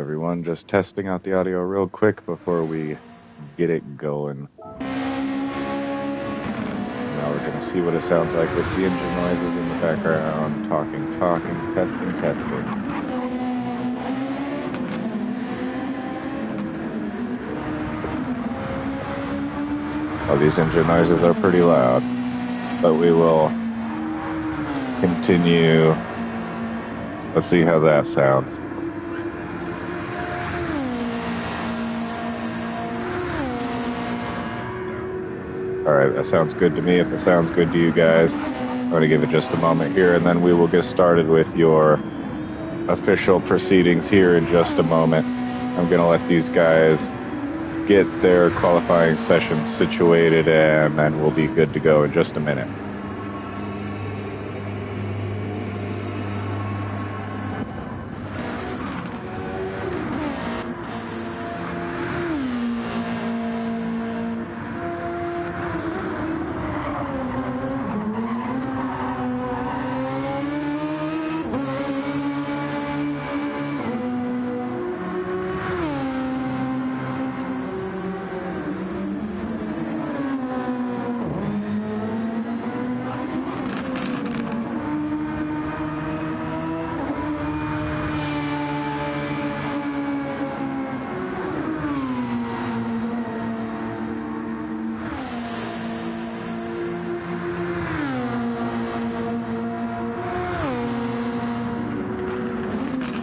everyone. Just testing out the audio real quick before we get it going. Now we're going to see what it sounds like with the engine noises in the background. Talking, testing. Oh, these engine noises are pretty loud, but we will continue. Let's see how that sounds. All right, that sounds good to me. If it sounds good to you guys, I'm going to give it just a moment here, and then we will get started with your official proceedings here in just a moment. I'm going to let these guys get their qualifying sessions situated, and then we'll be good to go in just a minute.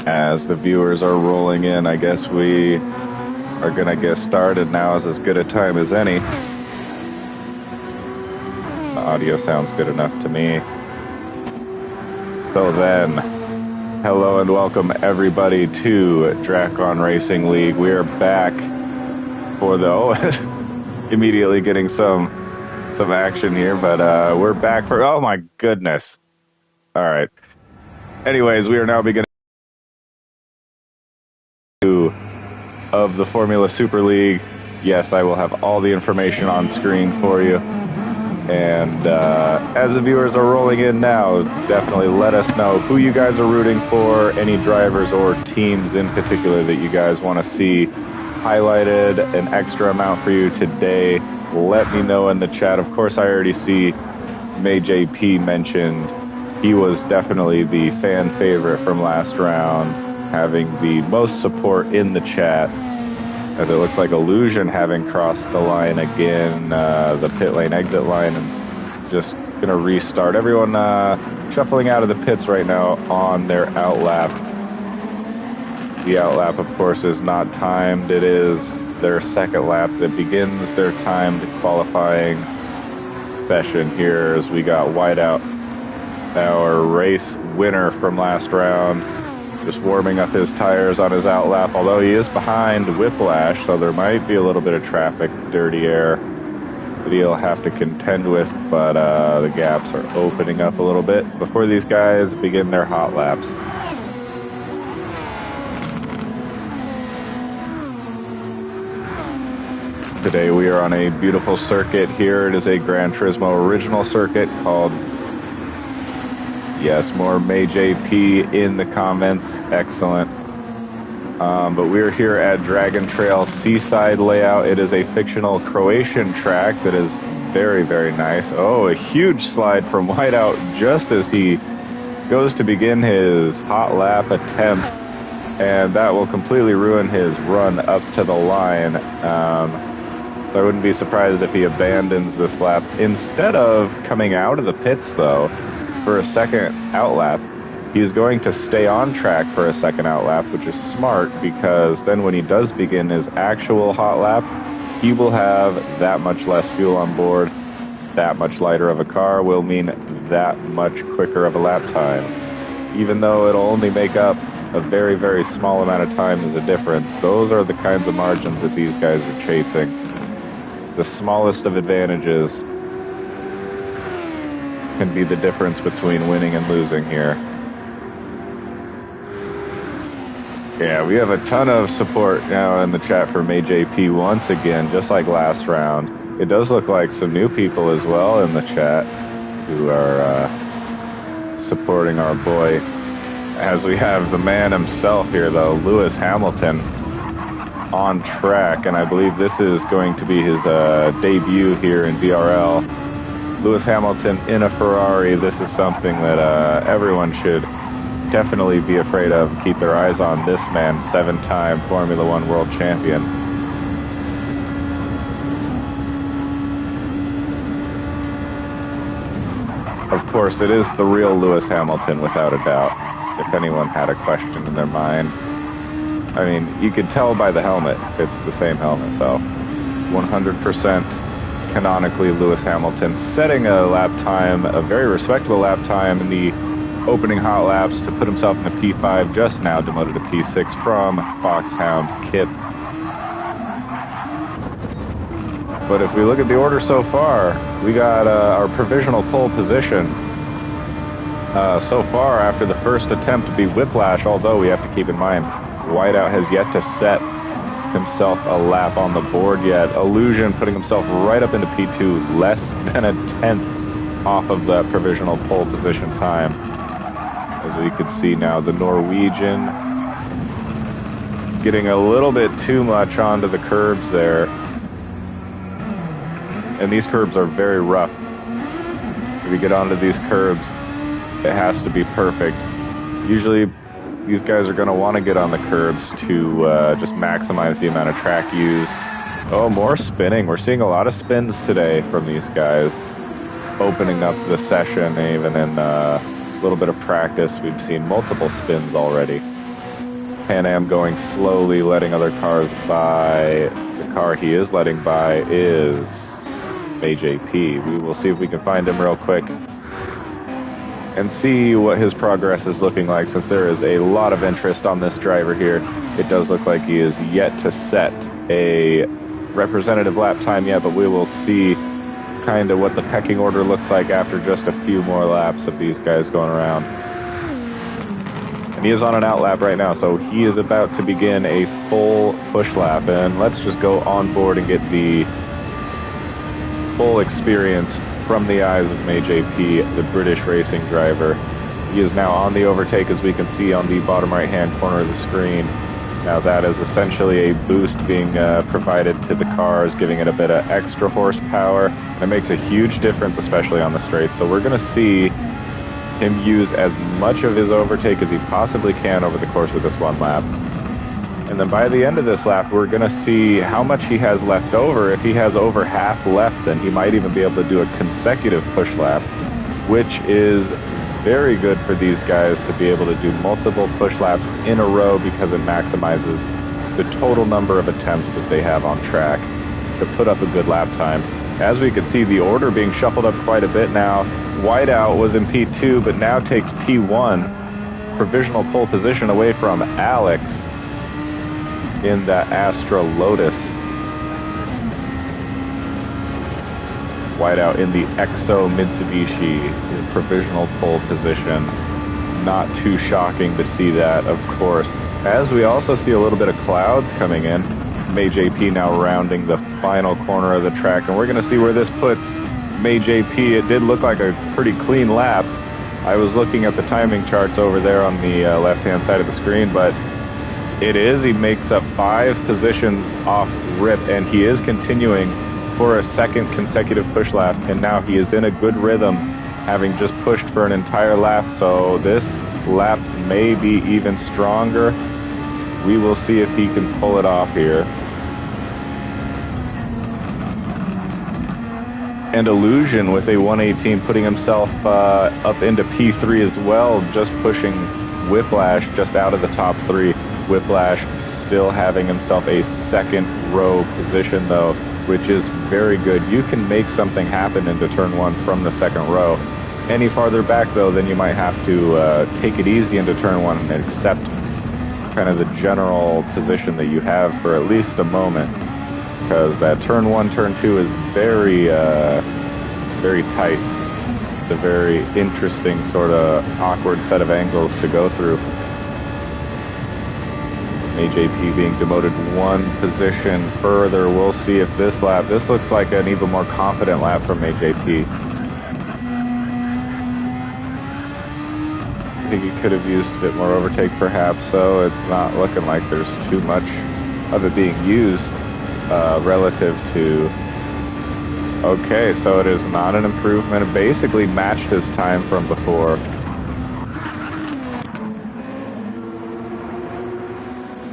As the viewers are rolling in, I guess we are going to get started. Now is as good a time as any. The audio sounds good enough to me. So then, hello and welcome everybody to Dracon Racing League. We are back for immediately getting some action here, but we're back for, oh my goodness. All right. Anyways, we are now beginning of the Formula Super League. Yes, I will have all the information on screen for you. And as the viewers are rolling in now, definitely let us know who you guys are rooting for, any drivers or teams in particular that you guys want to see highlighted an extra amount for you today. Let me know in the chat. Of course, I already see May JP mentioned. He was definitely the fan favorite from last round, having the most support in the chat, as it looks like Illusion having crossed the line again, the pit lane exit line, and just going to restart. Everyone shuffling out of the pits right now on their outlap. The outlap, of course, is not timed. It is their second lap that begins their timed qualifying session here, as we got Whiteout, our race winner from last round, just warming up his tires on his outlap, although he is behind Whiplash, so there might be a little bit of traffic, dirty air that he'll have to contend with, but the gaps are opening up a little bit before these guys begin their hot laps. Today we are on a beautiful circuit here. It is a Gran Turismo original circuit called, yes, more May JP in the comments. Excellent. But we're here at Dragon Trail Seaside layout. It is a fictional Croatian track that is very, very nice. Oh, a huge slide from Whiteout just as he goes to begin his hot lap attempt. And that will completely ruin his run up to the line. I wouldn't be surprised if he abandons this lap. Instead of coming out of the pits, though, for a second outlap, he's going to stay on track for a second outlap, which is smart, because then when he does begin his actual hot lap, he will have that much less fuel on board. That much lighter of a car will mean that much quicker of a lap time. Even though it'll only make up a very, very small amount of time as a difference, those are the kinds of margins that these guys are chasing. The smallest of advantages can be the difference between winning and losing here. Yeah, we have a ton of support now in the chat for May JP once again, just like last round. It does look like some new people as well in the chat who are supporting our boy as we have the man himself here, though, Lewis Hamilton, on track, and I believe this is going to be his debut here in DRL. Lewis Hamilton in a Ferrari. This is something that everyone should definitely be afraid of. Keep their eyes on this man, 7-time Formula One world champion. Of course, it is the real Lewis Hamilton, without a doubt, if anyone had a question in their mind. I mean, you could tell by the helmet, it's the same helmet, so 100% canonically Lewis Hamilton, setting a lap time, a very respectable lap time in the opening hot laps to put himself in a P5, just now demoted to P6 from Foxhound Kip. But if we look at the order so far, we got our provisional pole position so far after the first attempt to be Whiplash, although we have to keep in mind Whiteout has yet to set himself a lap on the board yet. Illusion putting himself right up into P2, less than a tenth off of that provisional pole position time. As we can see now, the Norwegian getting a little bit too much onto the curbs there. And these curbs are very rough. If you get onto these curbs, it has to be perfect. Usually, these guys are going to want to get on the curbs to just maximize the amount of track used. Oh, more spinning. We're seeing a lot of spins today from these guys. Opening up the session, even in a little bit of practice, we've seen multiple spins already. Pan Am going slowly, letting other cars by. The car he is letting by is AJP. We will see if we can find him real quick and see what his progress is looking like, since there is a lot of interest on this driver here. It does look like he is yet to set a representative lap time yet, but we will see kind of what the pecking order looks like after just a few more laps of these guys going around. And he is on an out lap right now, so he is about to begin a full push lap. And let's just go on board and get the full experience from the eyes of AJP, the British racing driver. He is now on the overtake, as we can see on the bottom right-hand corner of the screen. Now that is essentially a boost being provided to the cars, giving it a bit of extra horsepower. It makes a huge difference, especially on the straight. So we're going to see him use as much of his overtake as he possibly can over the course of this one lap. And then by the end of this lap, we're going to see how much he has left over. If he has over half left, then he might even be able to do a consecutive push lap, which is very good for these guys to be able to do multiple push laps in a row, because it maximizes the total number of attempts that they have on track to put up a good lap time. As we can see, the order being shuffled up quite a bit now. Whiteout was in P2, but now takes P1, provisional pole position away from Alex in the Astra Lotus. Whiteout in the Exo Mitsubishi in provisional pole position. Not too shocking to see that, of course. As we also see a little bit of clouds coming in. AJP now rounding the final corner of the track, and we're going to see where this puts AJP. It did look like a pretty clean lap. I was looking at the timing charts over there on the left-hand side of the screen, but it is. He makes up 5 positions off rip, and he is continuing for a second consecutive push lap, and now he is in a good rhythm, having just pushed for an entire lap, so this lap may be even stronger. We will see if he can pull it off here. And Illusion with a 118, putting himself up into P3 as well, just pushing Whiplash just out of the top 3. Whiplash still having himself a second row position, though, which is very good. You can make something happen into turn 1 from the second row. Any farther back, though, then you might have to take it easy into turn 1 and accept kind of the general position that you have for at least a moment, because that turn 1, turn 2 is very, very tight. It's a very interesting sort of awkward set of angles to go through. AJP being demoted 1 position further. We'll see if this looks like an even more confident lap from AJP. I think he could have used a bit more overtake perhaps, so it's not looking like there's too much of it being used relative to... Okay, so it is not an improvement. It basically matched his time from before.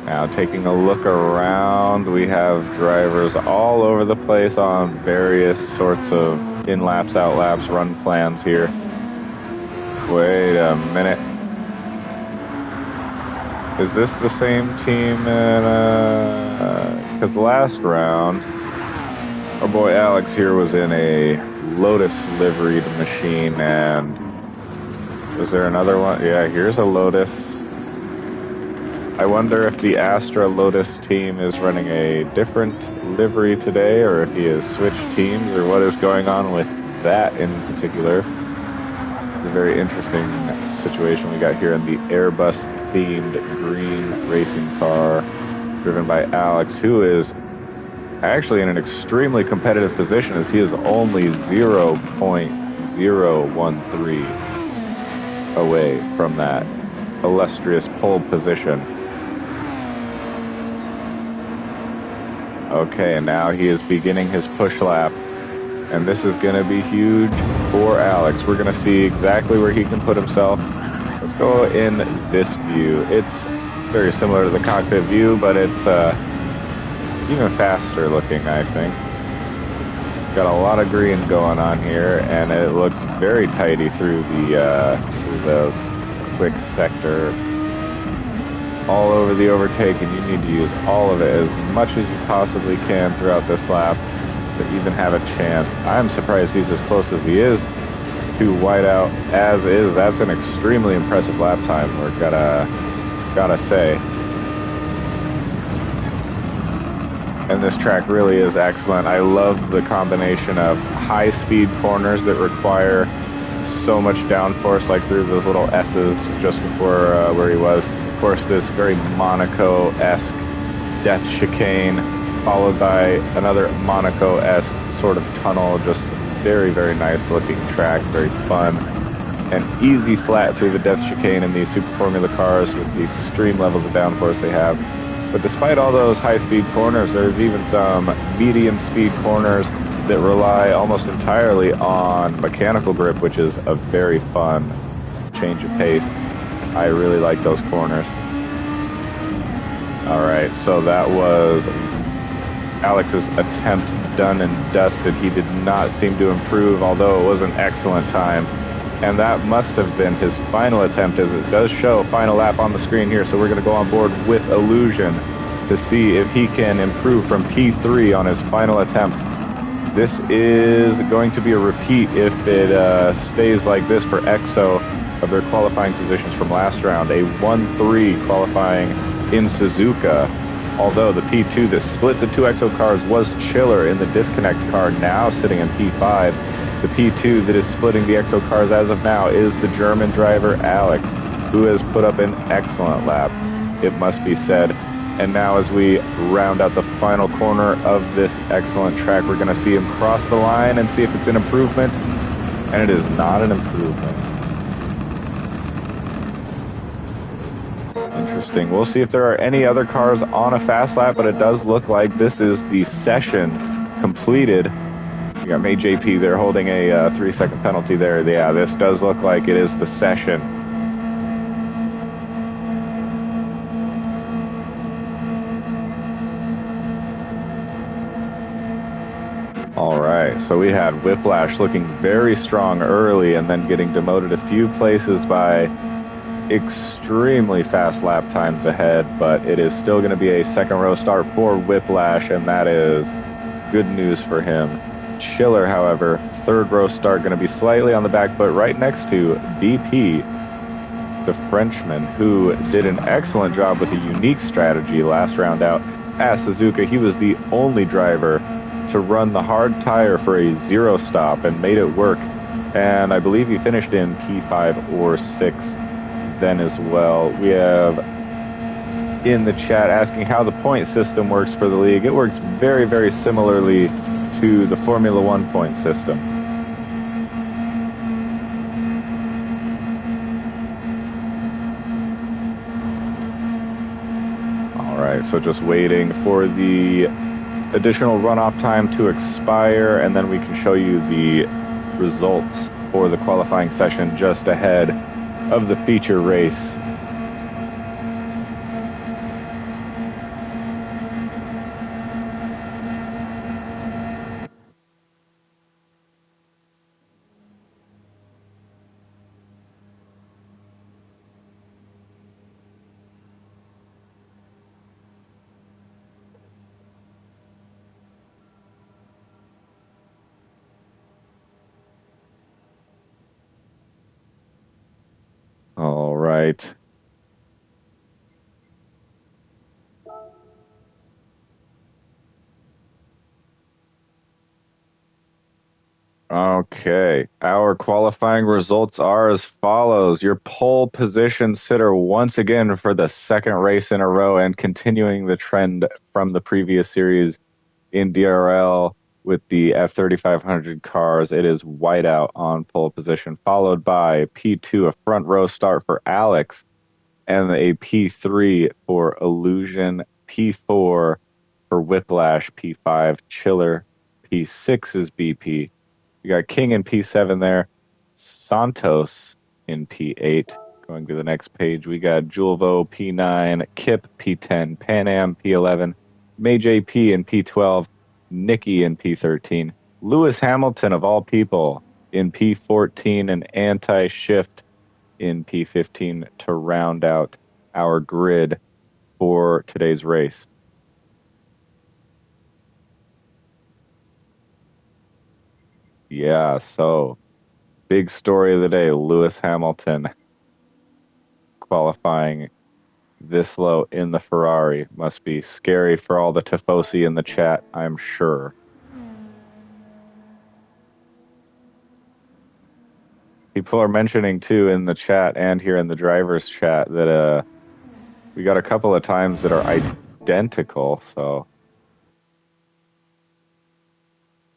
Now taking a look around, we have drivers all over the place on various sorts of in-laps, out-laps, run plans here. Wait a minute. Is this the same team? Because last round, our boy Alex here was in a Lotus liveried machine, and is there another one? Yeah, here's a Lotus. I wonder if the Astra Lotus team is running a different livery today, or if he has switched teams, or what is going on with that in particular. It's a very interesting situation we got here in the Airbus-themed green racing car, driven by Alex, who is actually in an extremely competitive position, as he is only 0.013 away from that illustrious pole position. Okay, and now he is beginning his push lap, and this is going to be huge for Alex. We're going to see exactly where he can put himself. Let's go in this view. It's very similar to the cockpit view, but it's even faster looking, I think. Got a lot of green going on here, and it looks very tidy through the through those quick sector. All over the overtake, and you need to use all of it as much as you possibly can throughout this lap to even have a chance. I'm surprised he's as close as he is to whiteout as is. That's an extremely impressive lap time, we're gotta say. And this track really is excellent. I love the combination of high-speed corners that require so much downforce, like through those little S's just before where he was. Of course, this very Monaco-esque death chicane, followed by another Monaco-esque sort of tunnel. Just very, very nice looking track, very fun. And easy flat through the death chicane in these Super Formula cars with the extreme levels of downforce they have. But despite all those high-speed corners, there's even some medium-speed corners that rely almost entirely on mechanical grip, which is a very fun change of pace. I really like those corners. All right, so that was Alex's attempt done and dusted. He did not seem to improve, although it was an excellent time. And that must have been his final attempt, as it does show final lap on the screen here. So we're going to go on board with Illusion to see if he can improve from P3 on his final attempt. This is going to be a repeat if it stays like this for EXO of their qualifying positions from last round. A 1-3 qualifying in Suzuka. Although the P2 that split the two EXO cars was Chiller in the disconnect car, now sitting in P5. The P2 that is splitting the EXO cars as of now is the German driver Alex, who has put up an excellent lap, it must be said. And now as we round out the final corner of this excellent track, we're going to see him cross the line and see if it's an improvement. And it is not an improvement. Interesting. We'll see if there are any other cars on a fast lap, but it does look like this is the session completed. You got May JP there holding a 3-second penalty there. Yeah, this does look like it is the session. All right, so we had Whiplash looking very strong early and then getting demoted a few places by extremely fast lap times ahead, but it is still going to be a second row start for Whiplash, and that is good news for him. Chiller, however, third row start, going to be slightly on the back foot right next to BP, the Frenchman, who did an excellent job with a unique strategy last round out at Suzuka. He was the only driver to run the hard tire for a zero stop and made it work. And I believe he finished in P5 or 6 then as well. We have in the chat asking how the point system works for the league. It works very, very similarly to the Formula One point system. right, so just waiting for the additional runoff time to expire, and then we can show you the results for the qualifying session just ahead of the feature race. All right. Okay, our qualifying results are as follows. Your pole position sitter once again for the second race in a row and continuing the trend from the previous series in DRL with the F3500 cars. It is Whiteout on pole position, followed by P2, a front row start for Alex, and a P3 for Illusion, P4 for Whiplash, P5 Chiller, P6 is BP. We got King in P7 there, Santos in P8. Going to the next page, we got Julvo P9, Kip P10, Pan Am P11, May JP in P12, Nikki in P13, Lewis Hamilton of all people in P14, and Anti-Shift in P15 to round out our grid for today's race. Yeah, so big story of the day, Lewis Hamilton qualifying this low in the Ferrari. Must be scary for all the Tifosi in the chat, I'm sure. People are mentioning too in the chat and here in the driver's chat that we got a couple of times that are identical, so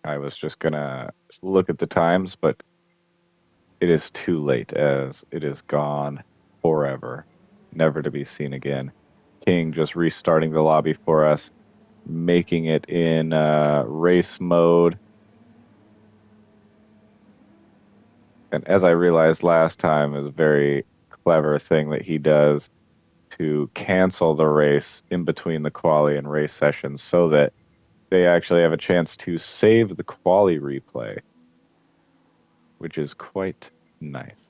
I was just gonna look at the times, but it is too late as it is gone forever, never to be seen again. King just restarting the lobby for us, making it in race mode. And as I realized last time, is a very clever thing that he does to cancel the race in between the quali and race sessions so that they actually have a chance to save the quali replay, which is quite nice.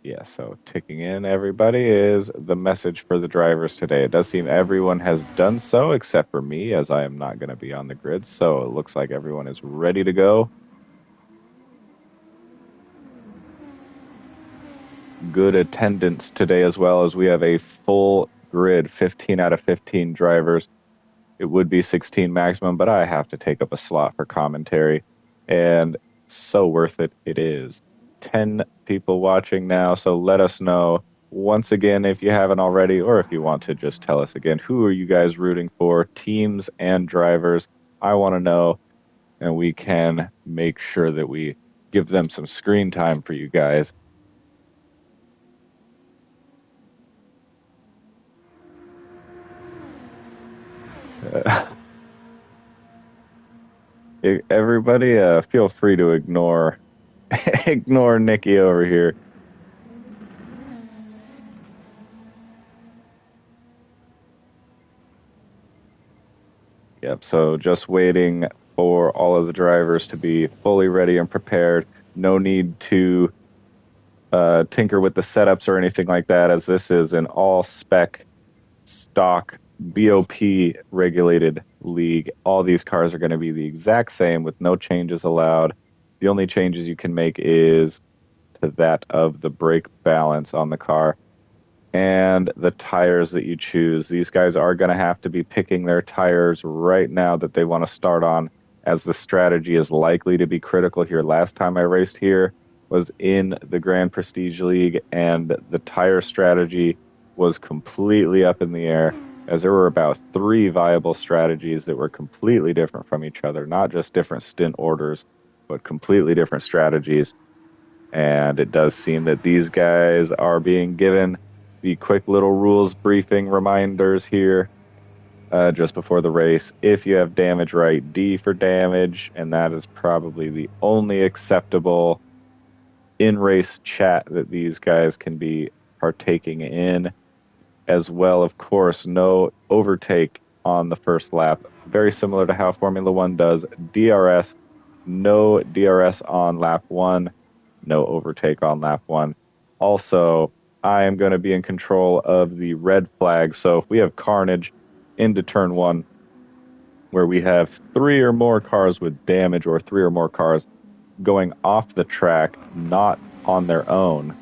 Yeah, so ticking in, everybody, is the message for the drivers today. It does seem everyone has done so, except for me, as I am not going to be on the grid. So it looks like everyone is ready to go. Good attendance today as well, as we have a full grid, 15 out of 15 drivers. It would be 16 maximum, but I have to take up a slot for commentary, and so worth it it is. 10 people watching now, so let us know once again if you haven't already, or if you want to just tell us again, who are you guys rooting for, teams and drivers? I want to know, and we can make sure that we give them some screen time for you guys. Everybody, feel free to ignore Nikki over here. Yep, so just waiting for all of the drivers to be fully ready and prepared. No need to tinker with the setups or anything like that, as this is an all-spec, stock, BOP regulated league. All these cars are going to be the exact same with no changes allowed. The only changes you can make is to that of the brake balance on the car and the tires that you choose. These guys are going to have to be picking their tires right now that they want to start on, as the strategy is likely to be critical here. Last time I raced here was in the Grand Prestige League, and the tire strategy was completely up in the air, as there were about 3 viable strategies that were completely different from each other, not just different stint orders, but completely different strategies. And it does seem that these guys are being given the quick little rules briefing reminders here just before the race. If you have damage, write D for damage, and that is probably the only acceptable in-race chat that these guys can be partaking in. As well, of course, no overtake on the first lap. Very similar to how Formula One does. DRS, no DRS on lap 1, no overtake on lap 1. Also, I am going to be in control of the red flag. So if we have carnage into turn 1, where we have 3 or more cars with damage or 3 or more cars going off the track, not on their own,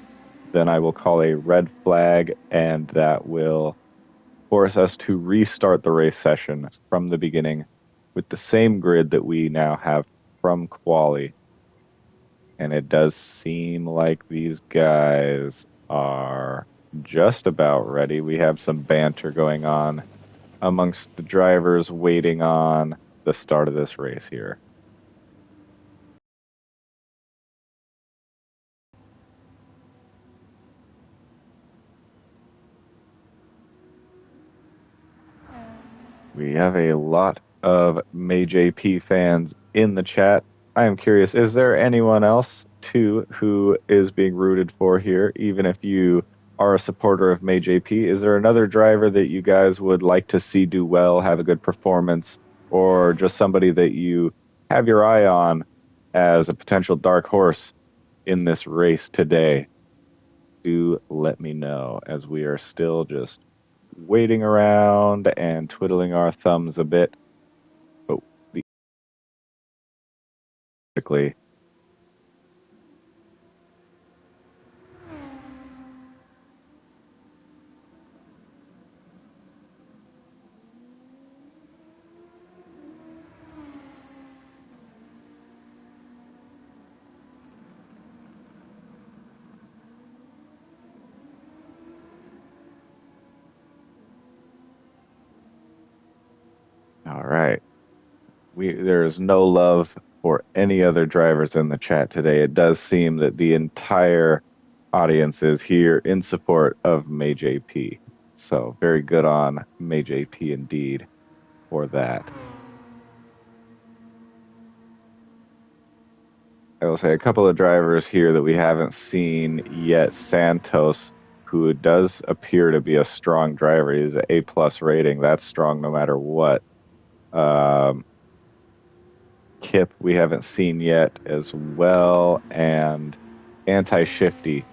then I will call a red flag, and that will force us to restart the race session from the beginning with the same grid that we now have from quali. And it does seem like these guys are just about ready. We have some banter going on amongst the drivers waiting on the start of this race here. We have a lot of MayJP fans in the chat. I am curious, is there anyone else, too, who is being rooted for here, even if you are a supporter of MayJP? Is there another driver that you guys would like to see do well, have a good performance, or just somebody that you have your eye on as a potential dark horse in this race today? Do let me know, as we are still just waiting around and twiddling our thumbs a bit. But basically, all right. There is no love for any other drivers in the chat today. It does seem that the entire audience is here in support of MayJP. So very good on MayJP indeed for that. I will say a couple of drivers here that we haven't seen yet. Santos, who does appear to be a strong driver. He's an A+ rating. That's strong no matter what. Kip we haven't seen yet as well, and Anti-Shifty,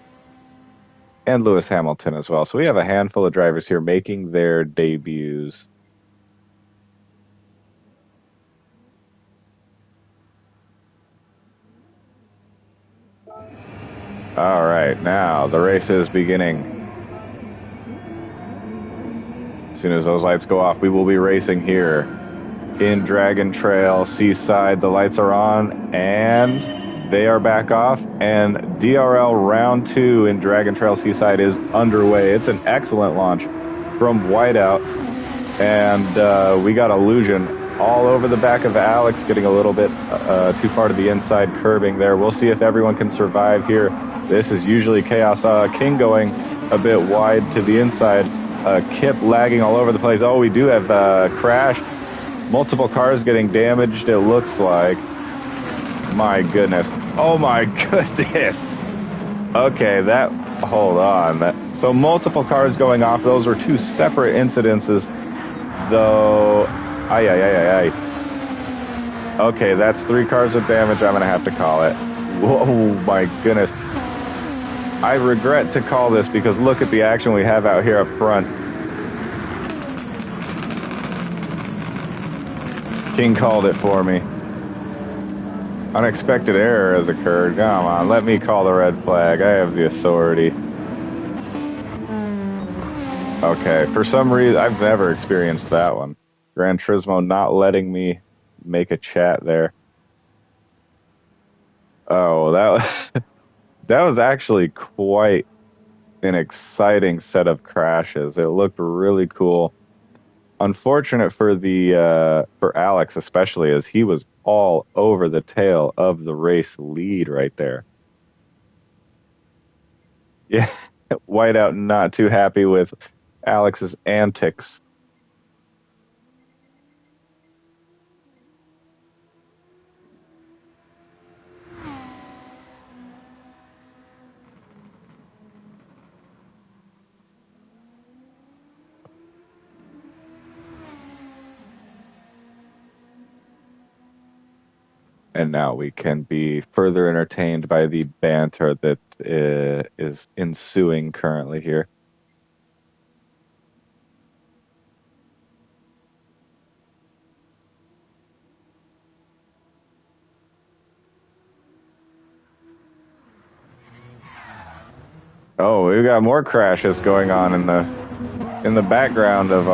and Lewis Hamilton as well. So we have a handful of drivers here making their debuts. All right, now the race is beginning. As soon as those lights go off, we will be racing here in Dragon Trail Seaside. The lights are on and they are back off, and DRL round 2 in Dragon Trail Seaside is underway. It's an excellent launch from Whiteout, and we got Illusion all over the back of Alex, getting a little bit too far to the inside, curbing there. We'll see if everyone can survive here. This is usually chaos. King going a bit wide to the inside. Kip lagging all over the place. Oh, we do have crash. Multiple cars getting damaged, it looks like. My goodness. Oh my goodness. Okay, hold on. So multiple cars going off. Those were 2 separate incidences, though. Okay, that's 3 cars with damage. I'm going to have to call it. Whoa, my goodness. I regret to call this because look at the action we have out here up front. King called it for me. Unexpected error has occurred. Come on, let me call the red flag. I have the authority. Okay, for some reason, I've never experienced that one. Gran Turismo not letting me make a chat there. Oh, that was actually quite an exciting set of crashes. It looked really cool. Unfortunate for for Alex especially, as he was all over the tail of the race lead right there. Yeah, Whiteout not too happy with Alex's antics. And now we can be further entertained by the banter that is ensuing currently here. Oh, we've got more crashes going on in the background of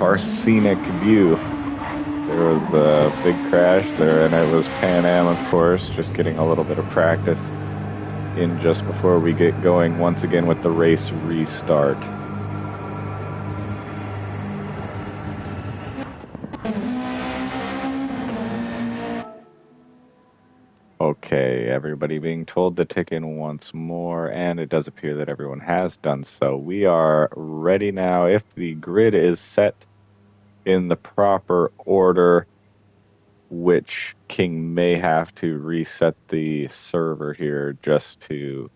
our scenic view. There was a big crash there, and it was Pan Am, of course, just getting a little bit of practice in just before we get going once again with the race restart. Okay, everybody being told to tick in once more, and it does appear that everyone has done so. We are ready now. If the grid is set in the proper order, which King may have to reset the server here just to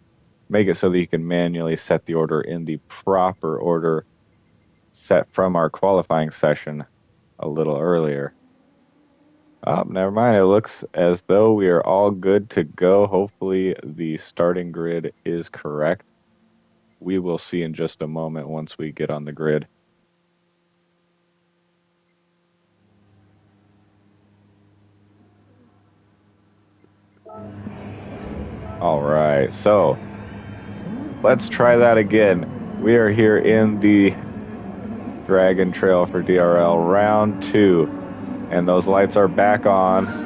make it so that you can manually set the order in the proper order set from our qualifying session a little earlier. Oh, never mind. It looks as though we are all good to go. Hopefully the starting grid is correct. We will see in just a moment once we get on the grid. All right, so let's try that again. We are here in the Dragon Trail for DRL round 2, and those lights are back on.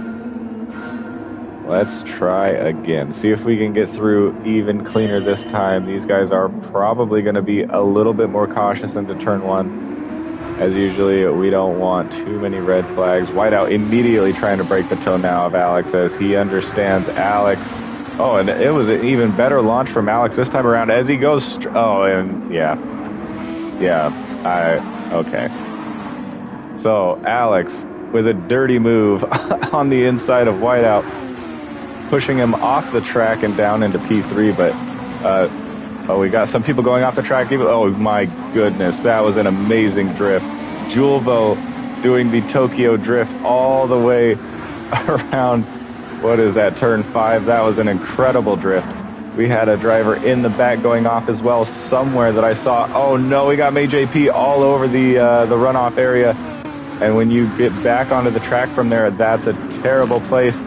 Let's try again. See if we can get through even cleaner this time. These guys are probably going to be a little bit more cautious into turn 1. As usually, we don't want too many red flags. Whiteout immediately trying to break the toe now of Alex as he understands Alex. Oh, and it was an even better launch from Alex this time around as he goes. Okay. So Alex with a dirty move on the inside of Whiteout, pushing him off the track and down into P3. But we got some people going off the track. Oh my goodness, that was an amazing drift. Julvo doing the Tokyo drift all the way around. What is that, turn 5? That was an incredible drift. We had a driver in the back going off as well somewhere that I saw. Oh no, we got MayJP all over the runoff area. And when you get back onto the track from there, that's a terrible place.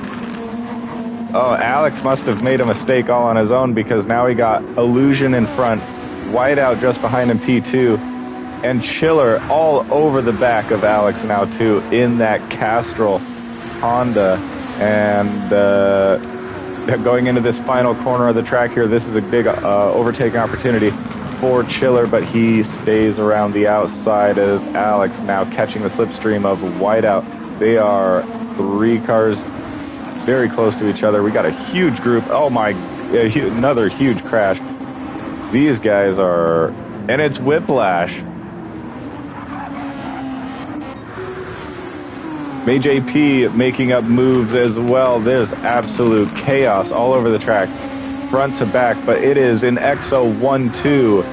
Oh, Alex must have made a mistake all on his own because now he got Illusion in front, Whiteout just behind him P2, and Chiller all over the back of Alex now too in that Castrol Honda. And going into this final corner of the track here, this is a big overtaking opportunity for Chiller, but he stays around the outside as Alex now catching the slipstream of Whiteout. They are 3 cars very close to each other. We got a huge group. Oh my, another huge crash. These guys are, and it's whiplash. MayJP making up moves as well. There's absolute chaos all over the track, front to back, but it is an XO1-2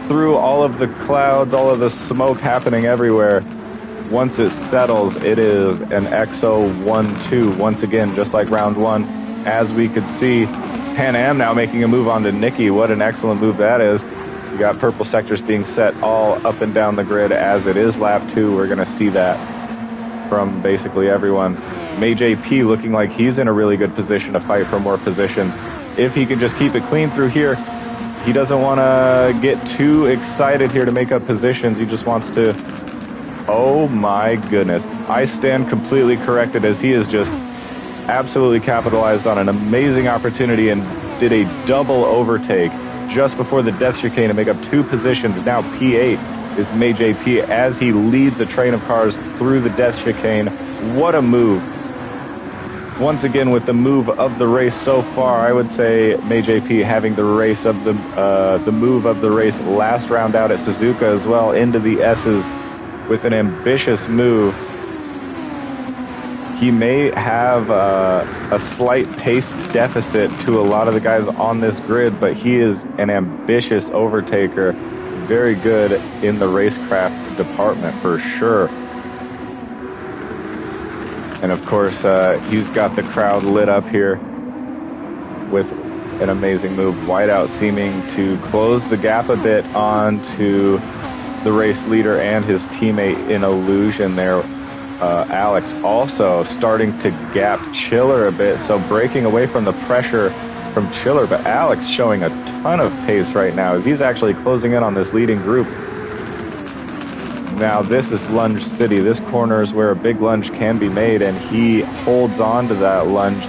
through all of the clouds, all of the smoke happening everywhere. Once it settles, it is an XO1-2 once again, just like round 1. As we could see, Pan Am now making a move onto Nikki. What an excellent move that is. We got purple sectors being set all up and down the grid as it is lap 2. We're going to see that from basically everyone. MayJP looking like he's in a really good position to fight for more positions. If he can just keep it clean through here, he doesn't want to get too excited here to make up positions. He just wants to... Oh my goodness. I stand completely corrected as he is just absolutely capitalized on an amazing opportunity and did a double overtake just before the death chicane to make up 2 positions. Now P8 is MayJP as he leads a train of cars through the death chicane. What a move. once again, with the move of the race so far, I would say May JP having the race of the move of the race last round out at Suzuka as well, into the S's with an ambitious move. He may have a slight pace deficit to a lot of the guys on this grid, but he is an ambitious overtaker. Very good in the racecraft department for sure. And of course, he's got the crowd lit up here with an amazing move. Whiteout seeming to close the gap a bit onto the race leader and his teammate in Illusion there. Alex also starting to gap Chiller a bit, so breaking away from the pressure from Chiller, but Alex showing a ton of pace right now as he's actually closing in on this leading group. Now this is Lunge City. This corner is where a big lunge can be made, and he holds on to that lunge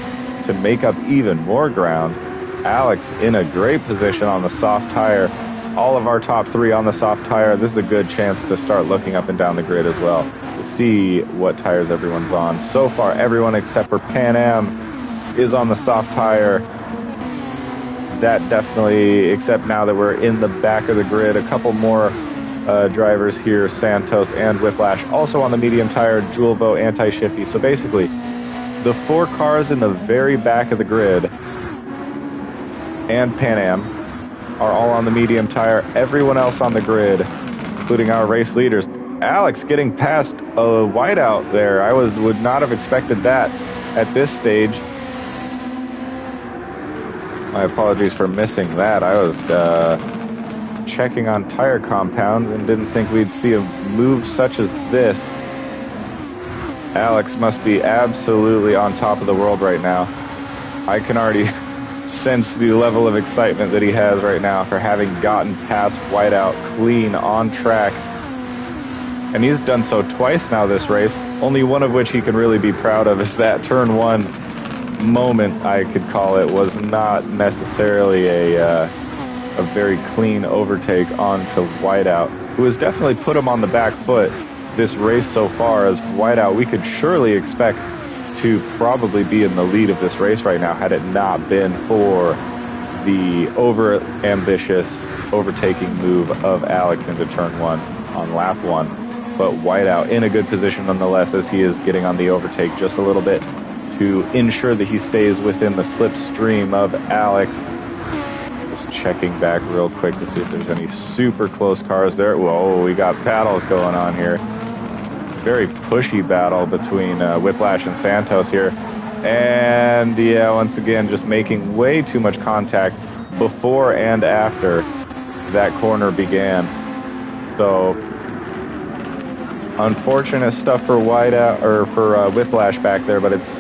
to make up even more ground. Alex in a great position on the soft tire. All of our top three on the soft tire. This is a good chance to start looking up and down the grid as well to see what tires everyone's on. So far, everyone except for Pan Am is on the soft tire. That definitely, except now that we're in the back of the grid, a couple more drivers here, Santos and Whiplash, also on the medium tire, Julvo, Anti-Shifty. So basically, the four cars in the very back of the grid and Pan Am are all on the medium tire. Everyone else on the grid, including our race leaders. Alex getting past a whiteout there. I would not have expected that at this stage. My apologies for missing that. I was checking on tire compounds and didn't think we'd see a move such as this. Alex must be absolutely on top of the world right now. I can already sense the level of excitement that he has right now for having gotten past whiteout clean on track. And he's done so twice now this race, only one of which he can really be proud of is that turn one moment, I could call it, was not necessarily a very clean overtake onto Whiteout, who has definitely put him on the back foot this race so far, as Whiteout we could surely expect to probably be in the lead of this race right now had it not been for the over-ambitious overtaking move of Alex into turn one on lap one. But Whiteout in a good position nonetheless as he is getting on the overtake just a little bit to ensure that he stays within the slipstream of Alex. Checking back real quick to see if there's any super close cars there. Whoa, we got battles going on here. Very pushy battle between Whiplash and Santos here. And yeah, once again, just making way too much contact before and after that corner began. So unfortunate stuff for Whiteout or for Whiplash back there, but it's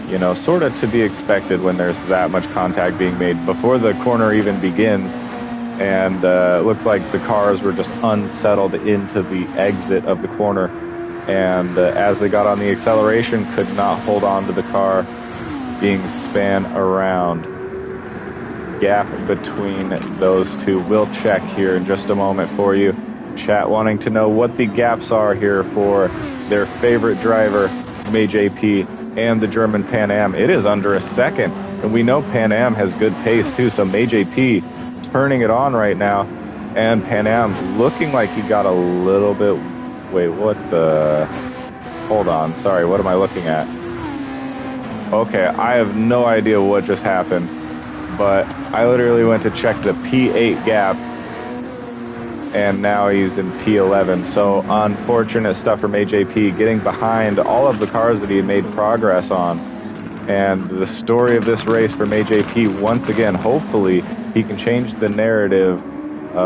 you know, sort of to be expected when there's that much contact being made before the corner even begins. And it looks like the cars were just unsettled into the exit of the corner. And as they got on the acceleration, could not hold on to the car being span around. Gap between those two. We'll check here in just a moment for you. Chat wanting to know what the gaps are here for their favorite driver, May JP, and the German Pan Am. It is under a second, and we know Pan Am has good pace too, so May JP turning it on right now, and Pan Am looking like he got a little bit, wait, what the, hold on, sorry, what am I looking at? Okay, I have no idea what just happened, but I literally went to check the P8 gap, and now he's in P11. So unfortunate stuff for May JP, getting behind all of the cars that he had made progress on. And the story of this race for May JP, once again, hopefully he can change the narrative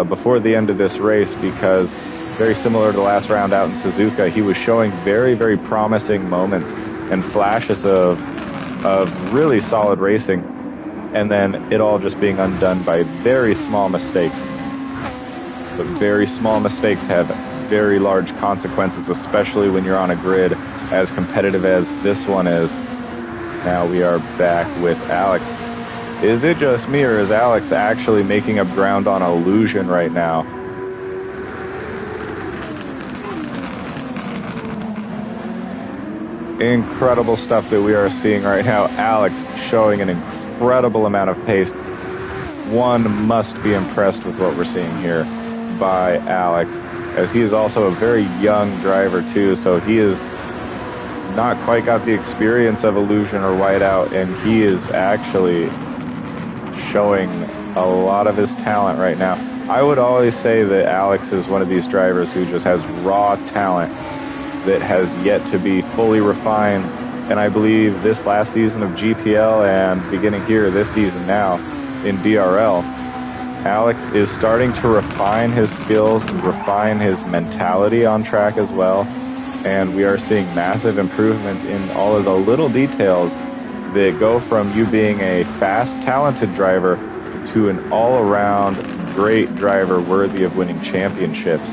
before the end of this race, because very similar to the last round out in Suzuka, he was showing very, very promising moments and flashes of really solid racing, and then it all just being undone by very small mistakes. But very small mistakes have very large consequences, especially when you're on a grid as competitive as this one is. Now we are back with Alex. Is it just me, or is Alex actually making up ground on Illusion right now? Incredible stuff that we are seeing right now. Alex showing an incredible amount of pace. One must be impressed with what we're seeing here by Alex, as he is also a very young driver too, so he is not quite got the experience of Illusion or Whiteout, and he is actually showing a lot of his talent right now. I would always say that Alex is one of these drivers who just has raw talent that has yet to be fully refined, and I believe this last season of GPL and beginning here this season now in DRL, Alex is starting to refine his skills, refine his mentality on track as well, and we are seeing massive improvements in all of the little details that go from you being a fast, talented driver to an all-around great driver worthy of winning championships.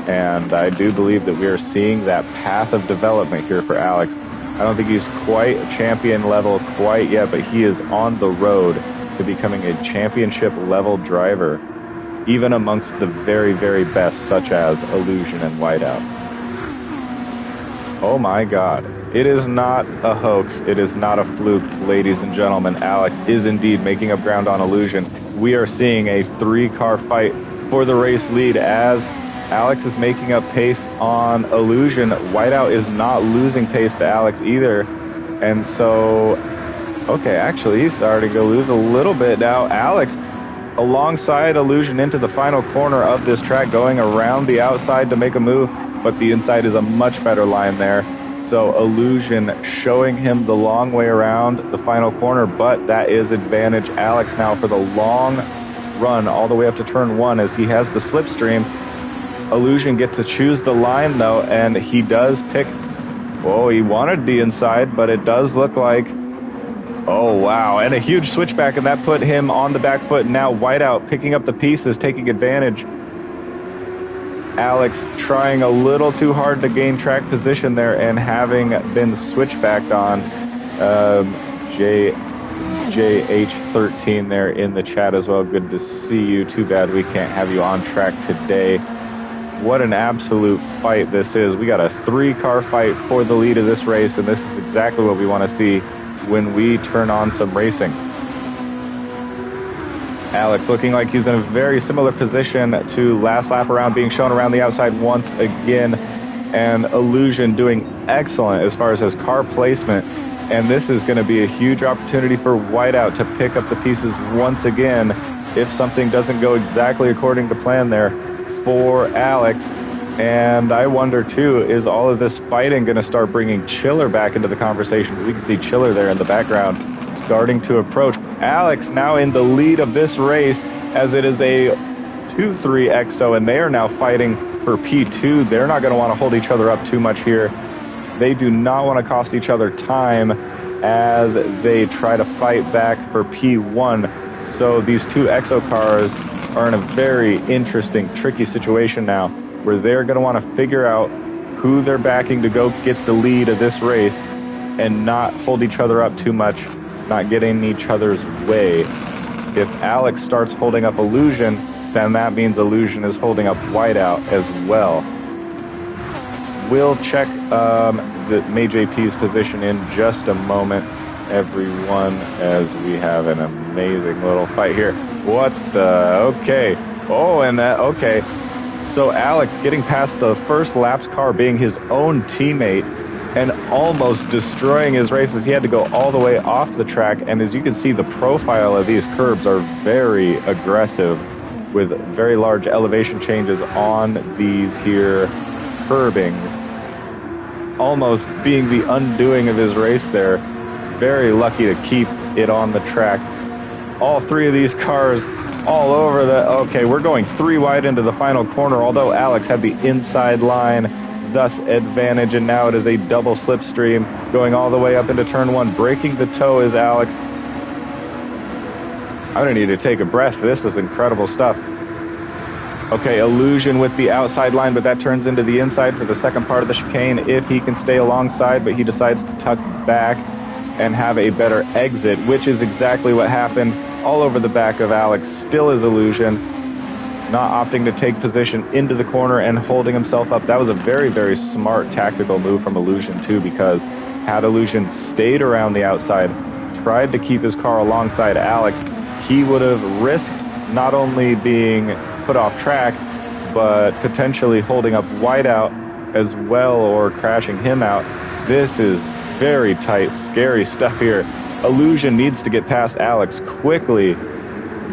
And I do believe that we are seeing that path of development here for Alex. I don't think he's quite champion level quite yet, but he is on the road to becoming a championship level driver, even amongst the very, very best, such as Illusion and Whiteout. Oh my God. It is not a hoax. It is not a fluke, ladies and gentlemen. Alex is indeed making up ground on Illusion. We are seeing a 3-car fight for the race lead as Alex is making up pace on Illusion. Whiteout is not losing pace to Alex either. And so, okay, actually he's starting to lose a little bit now. Alex alongside Illusion into the final corner of this track, going around the outside to make a move, but the inside is a much better line there. So Illusion showing him the long way around the final corner, but that is advantage Alex now for the long run all the way up to turn 1 as he has the slipstream. Illusion gets to choose the line though, and he does pick, he wanted the inside, but it does look like, oh wow, and a huge switchback, and that put him on the back foot. Now Whiteout picking up the pieces, taking advantage. Alex trying a little too hard to gain track position there, and having been switchbacked on. JH13 there in the chat as well. Good to see you. Too bad we can't have you on track today. What an absolute fight this is. We got a 3-car fight for the lead of this race, and this is exactly what we want to see when we turn on some racing. Alex looking like he's in a very similar position to last lap around, being shown around the outside once again, and Illusion doing excellent as far as his car placement. And this is going to be a huge opportunity for Whiteout to pick up the pieces once again if something doesn't go exactly according to plan there for Alex. And I wonder too, is all of this fighting going to start bringing Chiller back into the conversations? We can see Chiller there in the background starting to approach. Alex now in the lead of this race as it is a 2-3 EXO, and they are now fighting for P2. They're not going to want to hold each other up too much here. They do not want to cost each other time as they try to fight back for P1. So these 2 EXO cars are in a very interesting, tricky situation now where they're going to want to figure out who they're backing to go get the lead of this race and not hold each other up too much, not get in each other's way. If Alex starts holding up Illusion, then that means Illusion is holding up Whiteout as well. We'll check the May JP's position in just a moment, everyone, as we have an amazing little fight here. What the? Okay. Oh, and that, okay. So Alex getting past the first lap's car being his own teammate and almost destroying his races. He had to go all the way off the track, and as you can see, the profile of these curbs are very aggressive with very large elevation changes on these here curbings. Almost being the undoing of his race there. Very lucky to keep it on the track. All 3 of these cars all over the... Okay, we're going 3 wide into the final corner, although Alex had the inside line, thus advantage, and now it is a double slipstream going all the way up into turn 1. Breaking the toe is Alex. I'm going to need to take a breath. This is incredible stuff. Okay, Illusion with the outside line, but that turns into the inside for the second part of the chicane if he can stay alongside, but he decides to tuck back and have a better exit, which is exactly what happened all over the back of Alex. Still is Illusion, not opting to take position into the corner and holding himself up. That was a very, very smart tactical move from Illusion too, because had Illusion stayed around the outside, tried to keep his car alongside Alex, he would have risked not only being put off track, but potentially holding up Whiteout as well, or crashing him out. This is very tight, scary stuff here. Illusion needs to get past Alex quickly,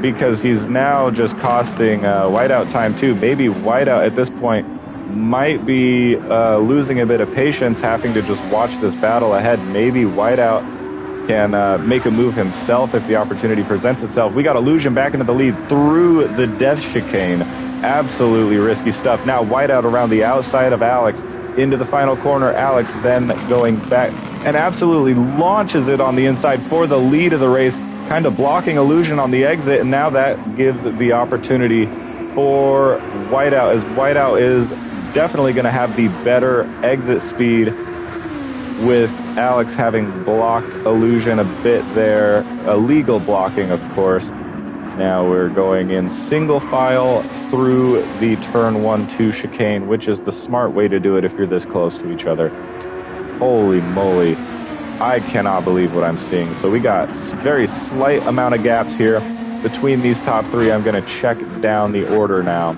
because he's now just costing Whiteout time too. Maybe Whiteout at this point might be losing a bit of patience, having to just watch this battle ahead. Maybe Whiteout can make a move himself if the opportunity presents itself. We got Illusion back into the lead through the death chicane. Absolutely risky stuff. Now Whiteout around the outside of Alex into the final corner. Alex then going back and absolutely launches it on the inside for the lead of the race, kind of blocking Illusion on the exit, and now that gives the opportunity for Whiteout, as Whiteout is definitely going to have the better exit speed, with Alex having blocked Illusion a bit there. Illegal blocking, of course. Now we're going in single file through the turn 1-2 chicane, which is the smart way to do it if you're this close to each other. Holy moly. I cannot believe what I'm seeing. So we got very slight amount of gaps here between these top three. I'm going to check down the order now.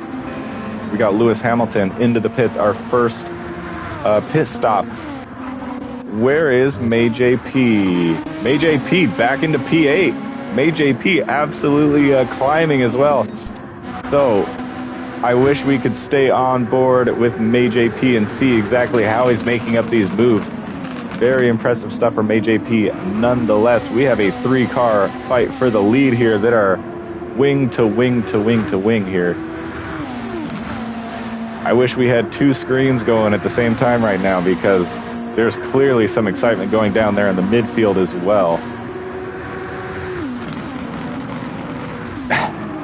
We got Lewis Hamilton into the pits, our first pit stop. Where is May JP? May JP back into P8. May JP absolutely climbing as well. So I wish we could stay on board with May JP and see exactly how he's making up these moves. Very impressive stuff from May JP. Nonetheless, we have a 3-car fight for the lead here that are wing to wing to wing to wing here. I wish we had 2 screens going at the same time right now, because there's clearly some excitement going down there in the midfield as well.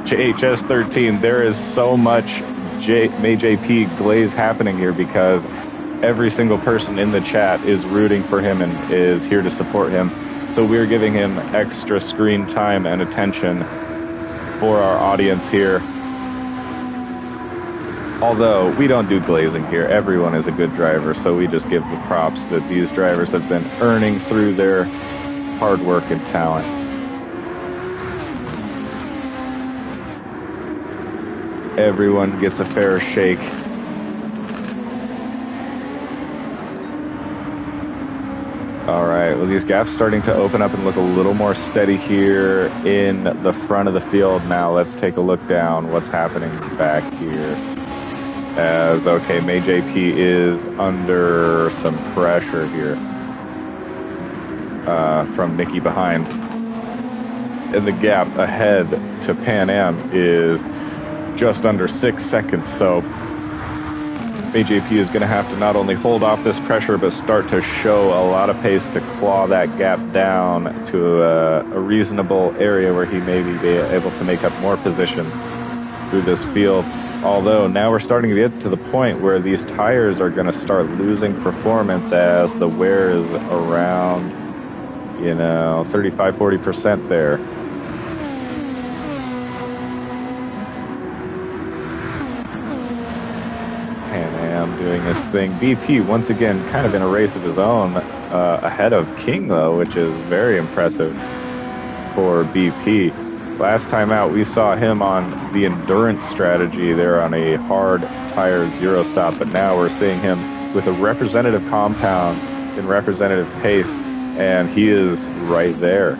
JHS13, there is so much May JP glaze happening here, because every single person in the chat is rooting for him and is here to support him. So we're giving him extra screen time and attention for our audience here. Although we don't do glazing here. Everyone is a good driver, so we just give the props that these drivers have been earning through their hard work and talent. Everyone gets a fair shake. All right, well, these gaps starting to open up and look a little more steady here in the front of the field. Now let's take a look down. What's happening back here? As, okay, May JP is under some pressure here from Nicky behind. And the gap ahead to Pan Am is just under 6 seconds. So May JP is going to have to not only hold off this pressure, but start to show a lot of pace to claw that gap down to a reasonable area where he may be able to make up more positions through this field. Although now we're starting to get to the point where these tires are going to start losing performance as the wear is around, 35-40% there. Pan Am doing his thing. BP once again kind of in a race of his own, ahead of King though, which is very impressive for BP. Last time out, we saw him on the endurance strategy there on a hard tire zero stop, but now we're seeing him with a representative compound in representative pace, and he is right there,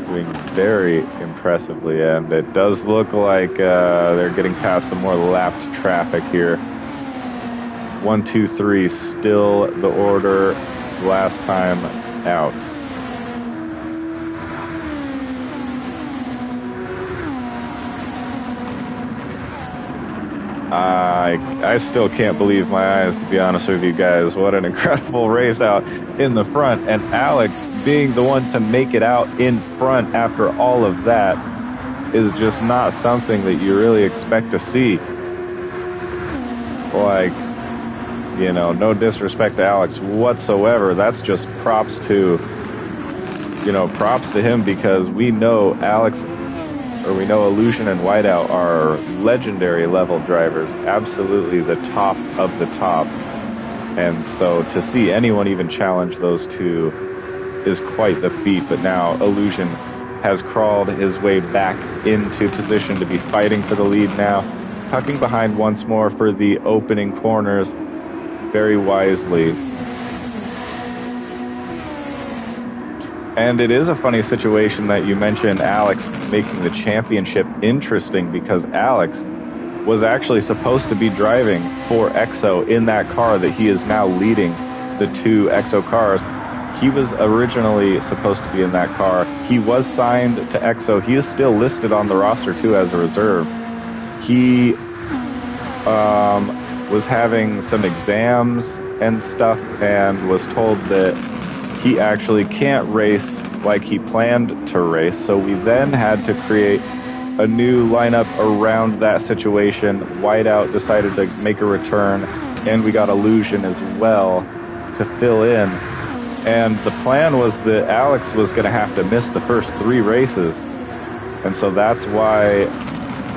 doing very impressively. And it does look like they're getting past some more lapped traffic here. 1, 2, 3, still the order last time out. I still can't believe my eyes, to be honest with you guys. What an incredible race out in the front. And Alex being the one to make it out in front after all of that is just not something that you really expect to see. Like, no disrespect to Alex whatsoever. That's just props to him, because we know we know Illusion and Whiteout are legendary level drivers, absolutely the top of the top. And so to see anyone even challenge those two is quite the feat. But now Illusion has crawled his way back into position to be fighting for the lead now, tucking behind once more for the opening corners very wisely. And it is a funny situation that you mentioned Alex making the championship interesting, because Alex was actually supposed to be driving for EXO in that car that he is now leading the two EXO cars. He was originally supposed to be in that car. He was signed to EXO. He is still listed on the roster too as a reserve. He was having some exams and stuff and was told that he actually can't race like he planned to race. So we then had to create a new lineup around that situation. Whiteout decided to make a return, and we got Illusion as well to fill in. And the plan was that Alex was going to have to miss the first 3 races. And so that's why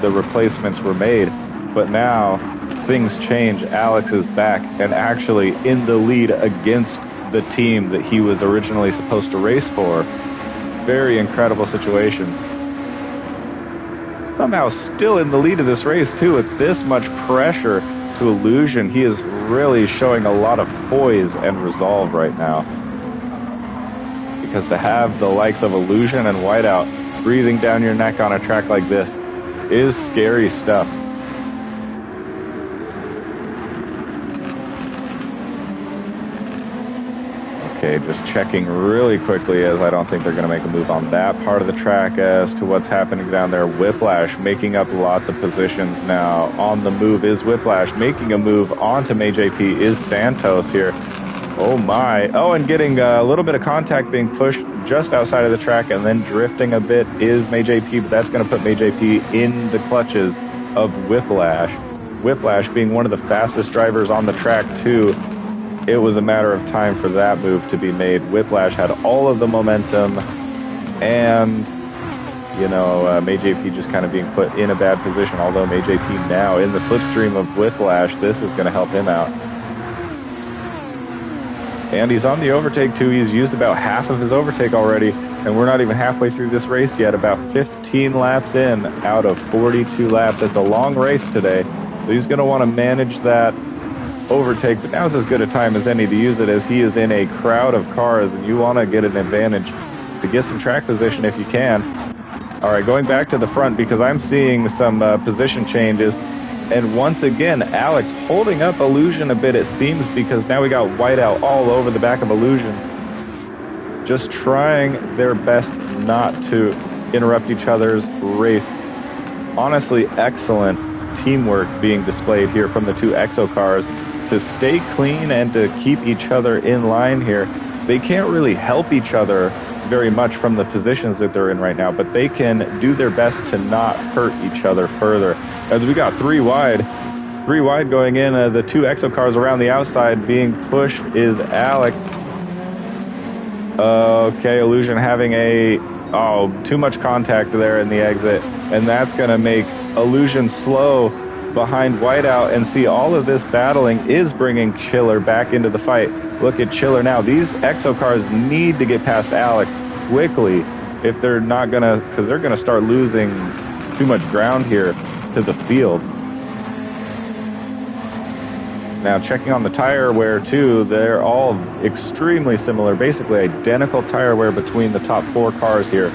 the replacements were made. But now things change. Alex is back and actually in the lead against the team that he was originally supposed to race for. Very incredible situation. Somehow still in the lead of this race too, with this much pressure to Illusion. He is really showing a lot of poise and resolve right now. Because to have the likes of Illusion and Whiteout breathing down your neck on a track like this is scary stuff. Okay, just checking really quickly, as I don't think they're going to make a move on that part of the track. As to what's happening down there, Whiplash making up lots of positions now. On the move is Whiplash. Making a move onto MayJP is Santos here. Oh my. Oh, and getting a little bit of contact, being pushed just outside of the track and then drifting a bit is MayJP, but that's going to put MayJP in the clutches of Whiplash. Whiplash being one of the fastest drivers on the track too. It was a matter of time for that move to be made. Whiplash had all of the momentum, and, you know, MayJP just kind of being put in a bad position, although MayJP now in the slipstream of Whiplash. This is going to help him out. And he's on the overtake, too. He's used about half of his overtake already, and we're not even halfway through this race yet, about 15 laps in out of 42 laps. It's a long race today, so he's going to want to manage that overtake, but now's as good a time as any to use it, as he is in a crowd of cars and you want to get an advantage to get some track position if you can. All right, going back to the front, because I'm seeing some position changes, and once again Alex holding up Illusion a bit, it seems, because now we got Whiteout all over the back of Illusion, just trying their best not to interrupt each other's race. Honestly, excellent teamwork being displayed here from the two EXO cars to stay clean and to keep each other in line here. They can't really help each other very much from the positions that they're in right now, but they can do their best to not hurt each other further. As we got three wide going in, the two EXO cars around the outside being pushed is Alex. Okay, Illusion having too much contact there in the exit, and that's going to make Illusion slow behind Whiteout, and see all of this battling is bringing Chiller back into the fight. Look at Chiller now. These EXO cars need to get past Alex quickly if they're not going to, because they're going to start losing too much ground here to the field. Now checking on the tire wear too, they're all extremely similar, basically identical tire wear between the top 4 cars here,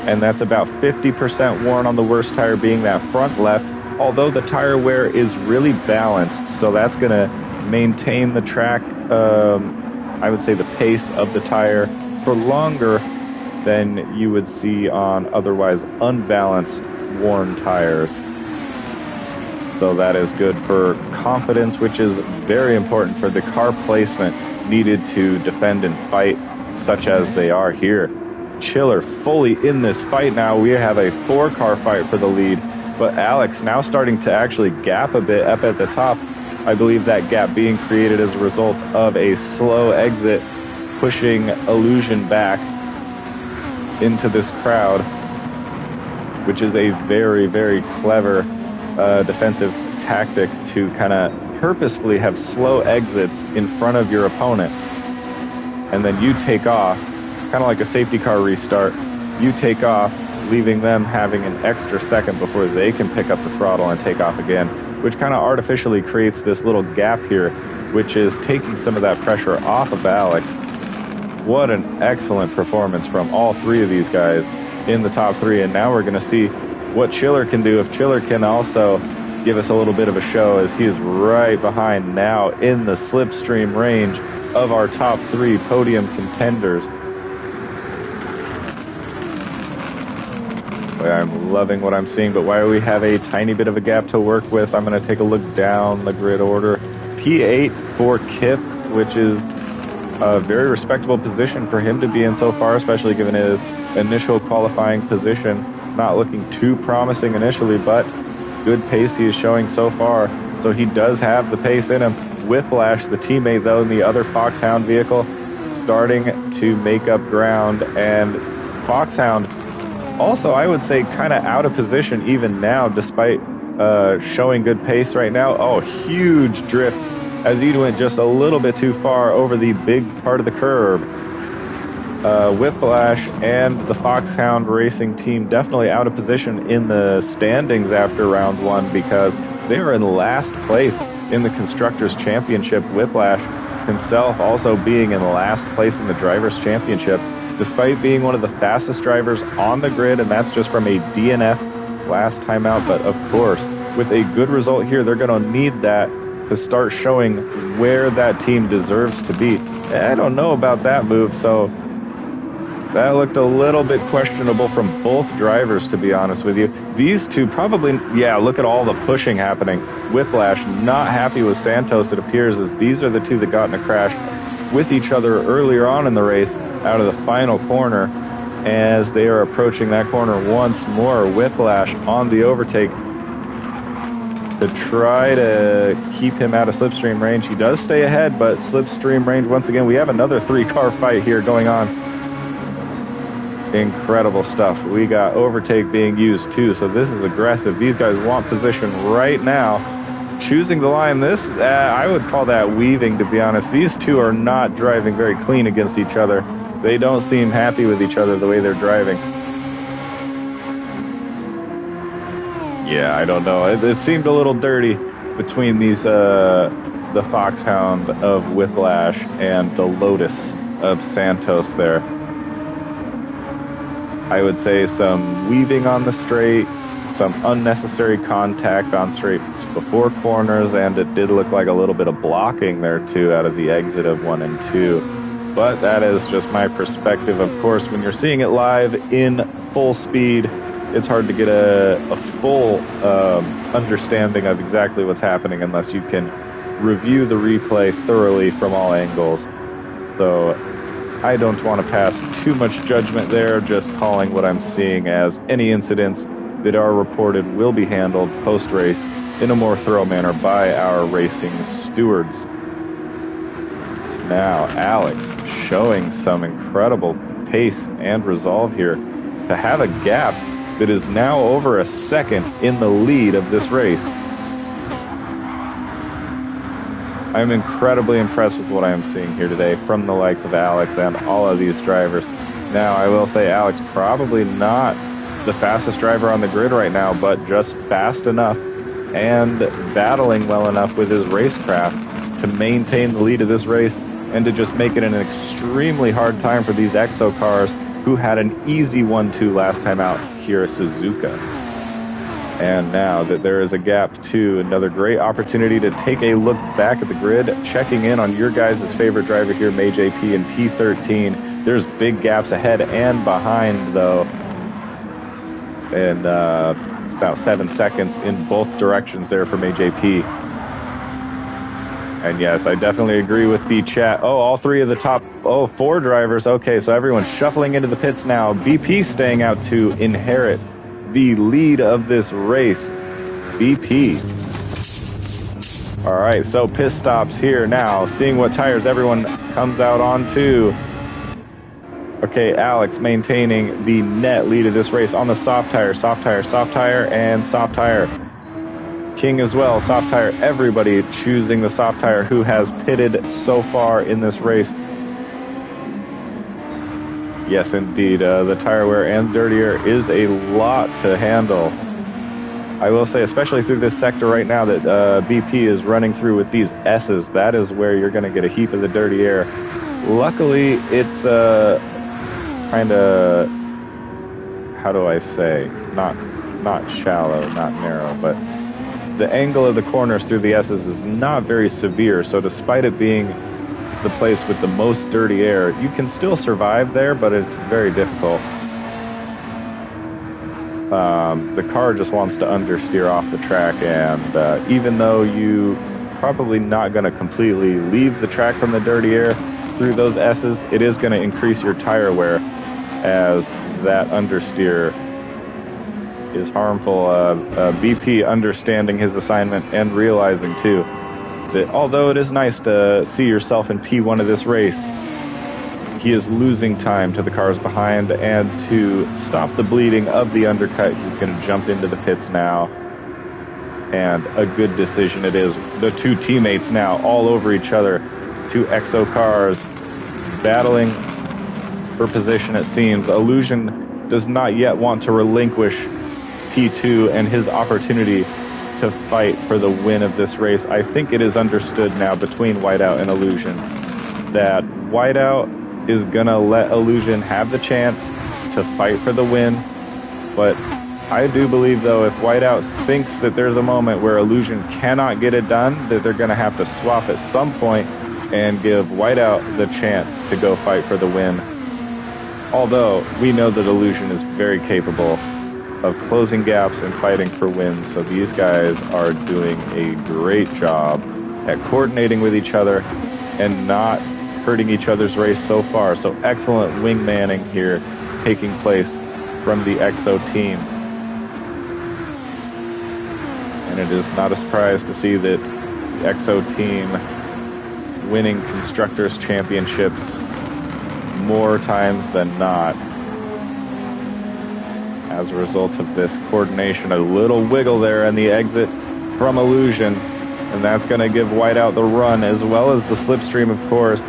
and that's about 50% worn on the worst tire being that front left, although the tire wear is really balanced, so that's going to maintain the track, I would say the pace of the tire for longer than you would see on otherwise unbalanced worn tires. So that is good for confidence, which is very important for the car placement needed to defend and fight, such as they are here. Chiller fully in this fight now. We have a 4-car fight for the lead, but Alex now starting to actually gap a bit up at the top. I believe that gap being created as a result of a slow exit, pushing Illusion back into this crowd, which is a very, very clever defensive tactic to kind of purposefully have slow exits in front of your opponent, and then you take off, kind of like a safety car restart. You take off, leaving them having an extra second before they can pick up the throttle and take off again, which kind of artificially creates this little gap here, which is taking some of that pressure off of Alex. What an excellent performance from all three of these guys in the top three. And now we're going to see what Chiller can do. If Chiller can also give us a little bit of a show, as he is right behind now in the slipstream range of our top three podium contenders. I'm loving what I'm seeing, but while we have a tiny bit of a gap to work with, I'm going to take a look down the grid order. P8 for Kip, which is a very respectable position for him to be in so far, especially given his initial qualifying position. Not looking too promising initially, but good pace he is showing so far. So he does have the pace in him. Whiplash, the teammate, though, in the other Foxhound vehicle, starting to make up ground. And Foxhound also, I would say, kind of out of position even now, despite showing good pace right now. Oh, huge drift as he went just a little bit too far over the big part of the curb. Whiplash and the Foxhound Racing team definitely out of position in the standings after round one, because they were in last place in the Constructors' Championship. Whiplash himself also being in last place in the Drivers' Championship, despite being one of the fastest drivers on the grid, and that's just from a DNF last time out. But of course, with a good result here, they're going to need that to start showing where that team deserves to be. I don't know about that move, so that looked a little bit questionable from both drivers, to be honest with you. These two probably, yeah, look at all the pushing happening. Whiplash not happy with Santos, it appears, as these are the two that got in a crash with each other earlier on in the race out of the final corner. As they are approaching that corner once more, Whiplash on the overtake to try to keep him out of slipstream range. He does stay ahead, but slipstream range once again. We have another three-car fight here going on. Incredible stuff. We got overtake being used too, so this is aggressive. These guys want position right now. Choosing the line, this, I would call that weaving, to be honest. These two are not driving very clean against each other. They don't seem happy with each other the way they're driving. Yeah, I don't know. It seemed a little dirty between these, the Foxhound of Whiplash and the Lotus of Santos there. I would say some weaving on the straight, some unnecessary contact on straights before corners, and it did look like a little bit of blocking there too out of the exit of 1 and 2. But that is just my perspective. Of course, when you're seeing it live in full speed, it's hard to get a full understanding of exactly what's happening unless you can review the replay thoroughly from all angles. So I don't want to pass too much judgment there, just calling what I'm seeing as any incidents that are reported will be handled post-race in a more thorough manner by our racing stewards. Now, Alex showing some incredible pace and resolve here to have a gap that is now over a second in the lead of this race. I'm incredibly impressed with what I am seeing here today from the likes of Alex and all of these drivers. Now, I will say Alex probably not the fastest driver on the grid right now, but just fast enough and battling well enough with his racecraft to maintain the lead of this race and to just make it an extremely hard time for these EXO cars who had an easy 1-2 last time out here at Suzuka. And now that there is a gap too, another great opportunity to take a look back at the grid, checking in on your guys' favorite driver here, MayJP and P13. There's big gaps ahead and behind though. And it's about 7 seconds in both directions there for MayJP. And yes, I definitely agree with the chat. Oh, all three of the top, 4 drivers. Okay, so everyone's shuffling into the pits now. BP staying out to inherit the lead of this race. BP. All right, so pit stops here now. Seeing what tires everyone comes out onto. Okay, Alex maintaining the net lead of this race on the soft tire, soft tire, soft tire, and soft tire. King as well, soft tire. Everybody choosing the soft tire who has pitted so far in this race. Yes, indeed. The tire wear and dirty air is a lot to handle. I will say, especially through this sector right now that BP is running through with these S's, that is where you're going to get a heap of the dirty air. Luckily, it's kind of, how do I say, not shallow, not narrow, but the angle of the corners through the S's is not very severe. So despite it being the place with the most dirty air, you can still survive there, but it's very difficult. The car just wants to understeer off the track, and even though you probably not going to completely leave the track from the dirty air through those S's, it is going to increase your tire wear as that understeer is harmful. BP understanding his assignment and realizing too that although it is nice to see yourself in P1 of this race, he is losing time to the cars behind, and to stop the bleeding of the undercut, he's going to jump into the pits now. And a good decision it is. The two teammates now all over each other. Two EXO cars battling for position, it seems. Illusion does not yet want to relinquish P2 and his opportunity to fight for the win of this race. I think it is understood now between Whiteout and Illusion that Whiteout is going to let Illusion have the chance to fight for the win. But I do believe, though, if Whiteout thinks that there's a moment where Illusion cannot get it done, that they're going to have to swap at some point and give Whiteout the chance to go fight for the win. Although we know that Illusion is very capable of closing gaps and fighting for wins. So these guys are doing a great job at coordinating with each other and not hurting each other's race so far. So excellent wingmanning here taking place from the EXO team. And it is not a surprise to see that the EXO team winning Constructors' Championships more times than not. As a result of this coordination, a little wiggle there in the exit from Illusion, and that's going to give Whiteout the run, as well as the slipstream, of course.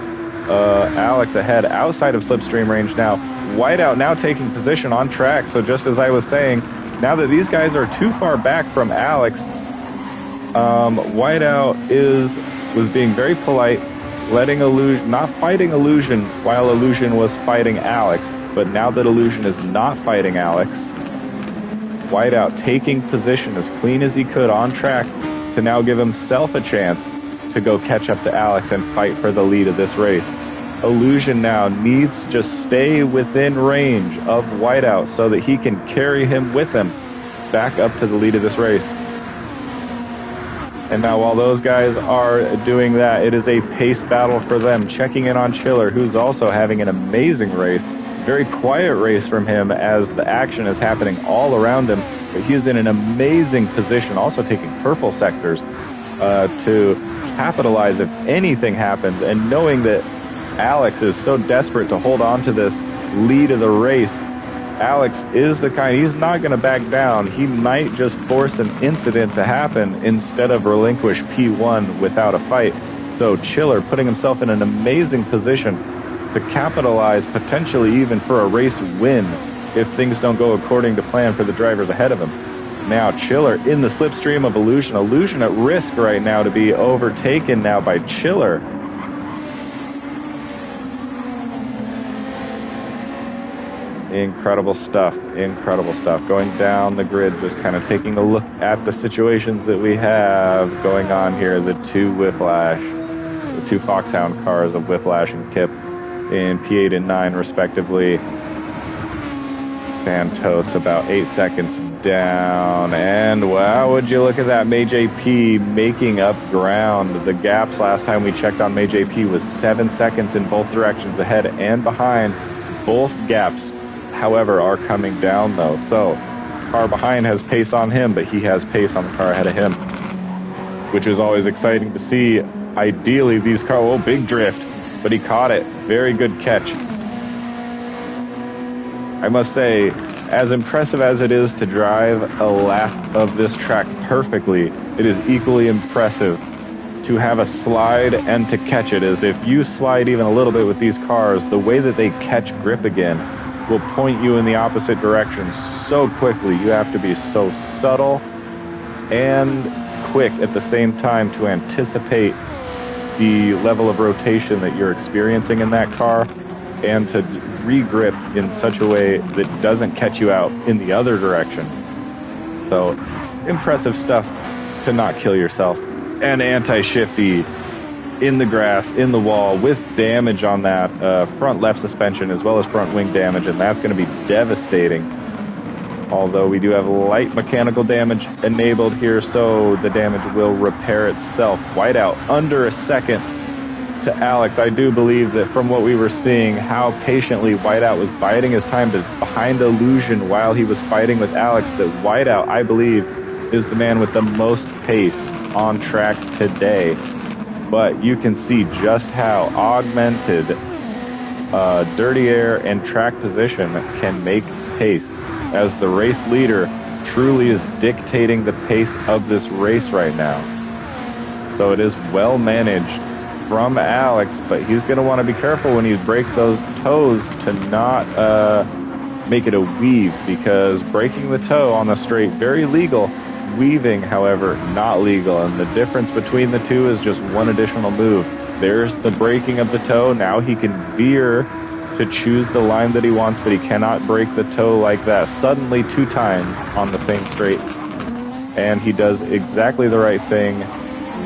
Alex ahead outside of slipstream range now. Whiteout now taking position on track. So just as I was saying, now that these guys are too far back from Alex, Whiteout was being very polite, letting Illusion, not fighting Illusion while Illusion was fighting Alex. But now that Illusion is not fighting Alex, Whiteout taking position as clean as he could on track to now give himself a chance to go catch up to Alex and fight for the lead of this race. Illusion now needs to just stay within range of Whiteout so that he can carry him with him back up to the lead of this race. And now while those guys are doing that, it is a pace battle for them. Checking in on Chiller, who's also having an amazing race. Very quiet race from him as the action is happening all around him. But he is in an amazing position, also taking purple sectors to capitalize if anything happens. And knowing that Alex is so desperate to hold on to this lead of the race, Alex is the kind, he's not going to back down. He might just force an incident to happen instead of relinquish P1 without a fight. So Chiller putting himself in an amazing position to capitalize potentially even for a race win if things don't go according to plan for the drivers ahead of him. Now Chiller in the slipstream of Illusion. Illusion at risk right now to be overtaken now by Chiller. Incredible stuff, incredible stuff. Going down the grid, just kind of taking a look at the situations that we have going on here. The two Foxhound cars of Whiplash and Kip in P8 and 9 respectively. Santos about 8 seconds down, and wow, would you look at that, May JP making up ground. The gaps last time we checked on May JP was 7 seconds in both directions, ahead and behind. Both gaps, however, are coming down though, so car behind has pace on him, but he has pace on the car ahead of him, which is always exciting to see. Ideally these cars, oh, big drift, but he caught it. Very good catch. I must say, as impressive as it is to drive a lap of this track perfectly, it is equally impressive to have a slide and to catch it. As if you slide even a little bit with these cars, the way that they catch grip again will point you in the opposite direction so quickly. You have to be so subtle and quick at the same time to anticipate the level of rotation that you're experiencing in that car and to re-grip in such a way that doesn't catch you out in the other direction. So impressive stuff to not kill yourself. And anti-shifty in the grass, in the wall, with damage on that front left suspension as well as front wing damage, and that's going to be devastating. Although we do have light mechanical damage enabled here, so the damage will repair itself. Whiteout under a second to Alex. I do believe that from what we were seeing, how patiently Whiteout was biding his time behind Illusion while he was fighting with Alex, that Whiteout, I believe, is the man with the most pace on track today. But you can see just how augmented dirty air and track position can make pace, as the race leader truly is dictating the pace of this race right now. So it is well managed from Alex, but he's going to want to be careful when he breaks those toes to not make it a weave, because breaking the toe on the straight, very legal. Weaving, however, not legal, and the difference between the two is just one additional move. There's the breaking of the toe. Now he can veer to choose the line that he wants, but he cannot break the toe like that suddenly 2 times on the same straight. And he does exactly the right thing.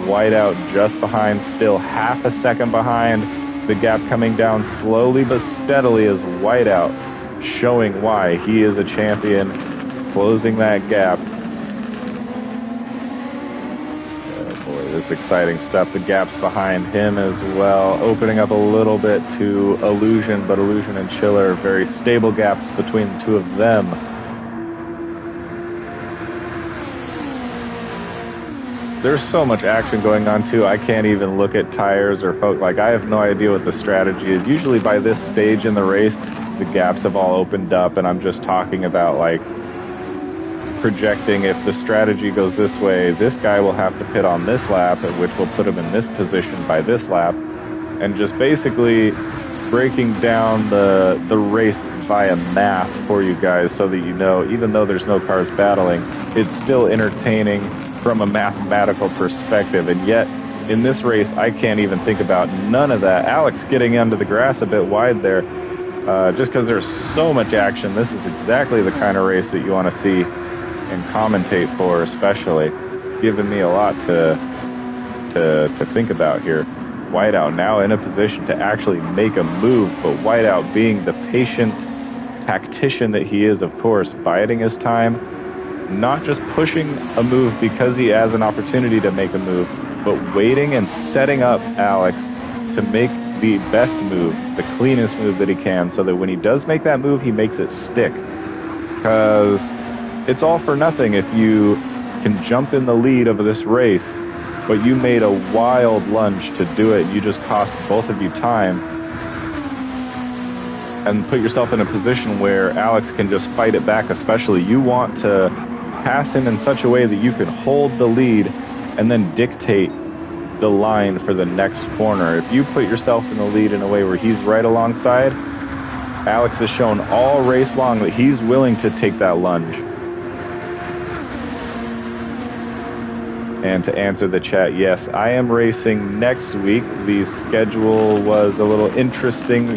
Whiteout just behind, still half a second behind. The gap coming down slowly but steadily as Whiteout showing why he is a champion, closing that gap. This exciting stuff. The gaps behind him as well, opening up a little bit to Illusion, but Illusion and Chiller, very stable gaps between the two of them. There's so much action going on too. I can't even look at tires or folk. Like, I have no idea what the strategy is. Usually by this stage in the race, the gaps have all opened up, and I'm just talking about like projecting if the strategy goes this way, this guy will have to pit on this lap, which will put him in this position by this lap, and just basically breaking down the race via math for you guys so that you know, even though there's no cars battling, it's still entertaining from a mathematical perspective. And yet in this race, I can't even think about none of that. Alex getting under the grass a bit wide there, just because there's so much action. This is exactly the kind of race that you want to see and commentate for, especially. Giving me a lot to think about here. Whiteout now in a position to actually make a move, but Whiteout, being the patient tactician that he is, of course, biding his time, not just pushing a move because he has an opportunity to make a move, but waiting and setting up Alex to make the best move, the cleanest move that he can, so that when he does make that move, he makes it stick. Because it's all for nothing if you can jump in the lead of this race, but you made a wild lunge to do it. You just cost both of you time and put yourself in a position where Alex can just fight it back. Especially, you want to pass him in such a way that you can hold the lead and then dictate the line for the next corner. If you put yourself in the lead in a way where he's right alongside, Alex has shown all race long that he's willing to take that lunge. And to answer the chat, yes, I am racing next week. The schedule was a little interesting.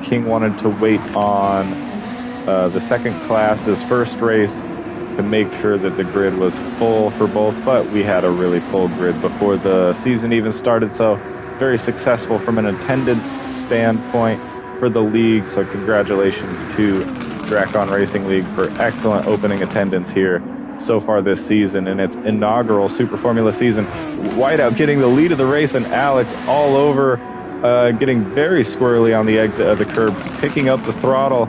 King wanted to wait on the second class, his first race, to make sure that the grid was full for both, but we had a really full grid before the season even started, so very successful from an attendance standpoint for the league. So congratulations to Dracon Racing League for excellent opening attendance here so far this season in its inaugural Super Formula season. Whiteout getting the lead of the race, and Alex all over, getting very squirrely on the exit of the curbs, picking up the throttle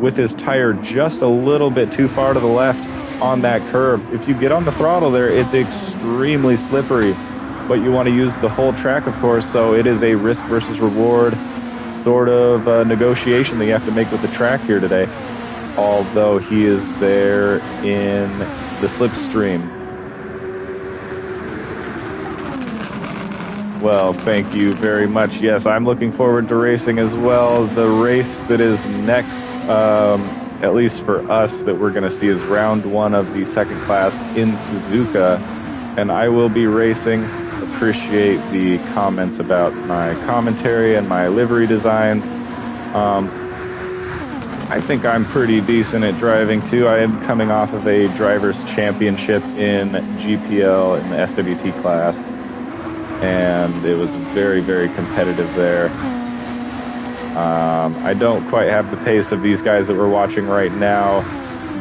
with his tire just a little bit too far to the left on that curve. If you get on the throttle there, it's extremely slippery, but you want to use the whole track, of course, so it is a risk versus reward sort of negotiation that you have to make with the track here today. although he is there in the slipstream. Well, thank you very much. Yes, I'm looking forward to racing as well. The race that is next, at least for us, that we're going to see is round 1 of the second class in Suzuka, and I will be racing. Appreciate the comments about my commentary and my livery designs. I think I'm pretty decent at driving too. I am coming off of a driver's championship in GPL in the SWT class, and it was very, very competitive there. I don't quite have the pace of these guys that we're watching right now,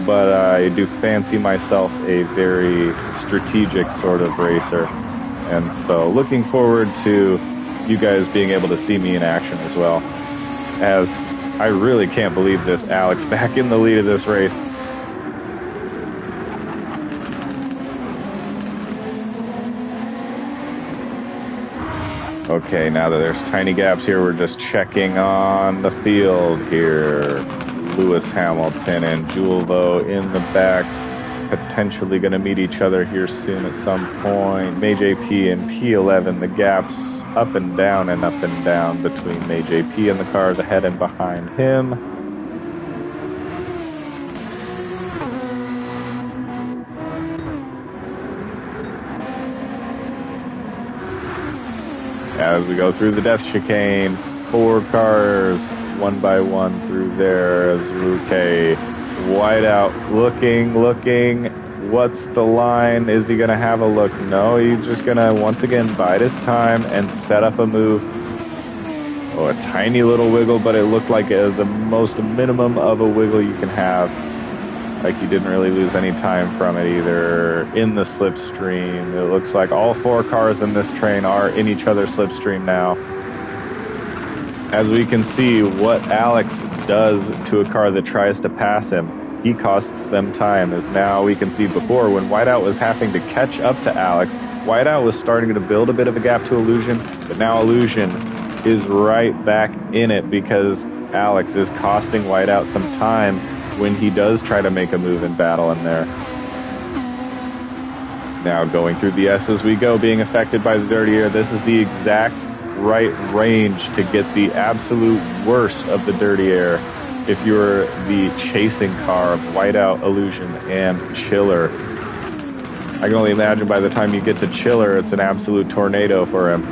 but I do fancy myself a very strategic sort of racer. And so looking forward to you guys being able to see me in action as well. As I really can't believe this, Alex back in the lead of this race. Okay, now that there's tiny gaps here, we're just checking on the field here. Lewis Hamilton and Jewel, though, in the back, potentially going to meet each other here soon at some point. May JP and P11, the gaps up and down between May JP and the cars ahead and behind him. As we go through the death chicane, 4 cars, one by one through there as Ruke. Whiteout looking. What's the line? Is he going to have a look? No, he's just going to once again bide his time and set up a move. Oh, a tiny little wiggle, but it looked like the most minimum of a wiggle you can have. Like he didn't really lose any time from it either. In the slipstream, it looks like all 4 cars in this train are in each other's slipstream now. As we can see, what Alex does to a car that tries to pass him, he costs them time. As now we can see before, when Whiteout was having to catch up to Alex, Whiteout was starting to build a bit of a gap to Illusion, but now Illusion is right back in it because Alex is costing Whiteout some time when he does try to make a move in battle in there. Now going through the S as we go, being affected by the dirty air. This is the exact right range to get the absolute worst of the dirty air if you're the chasing car of Whiteout, Illusion, and Chiller. I can only imagine by the time you get to Chiller, it's an absolute tornado for him.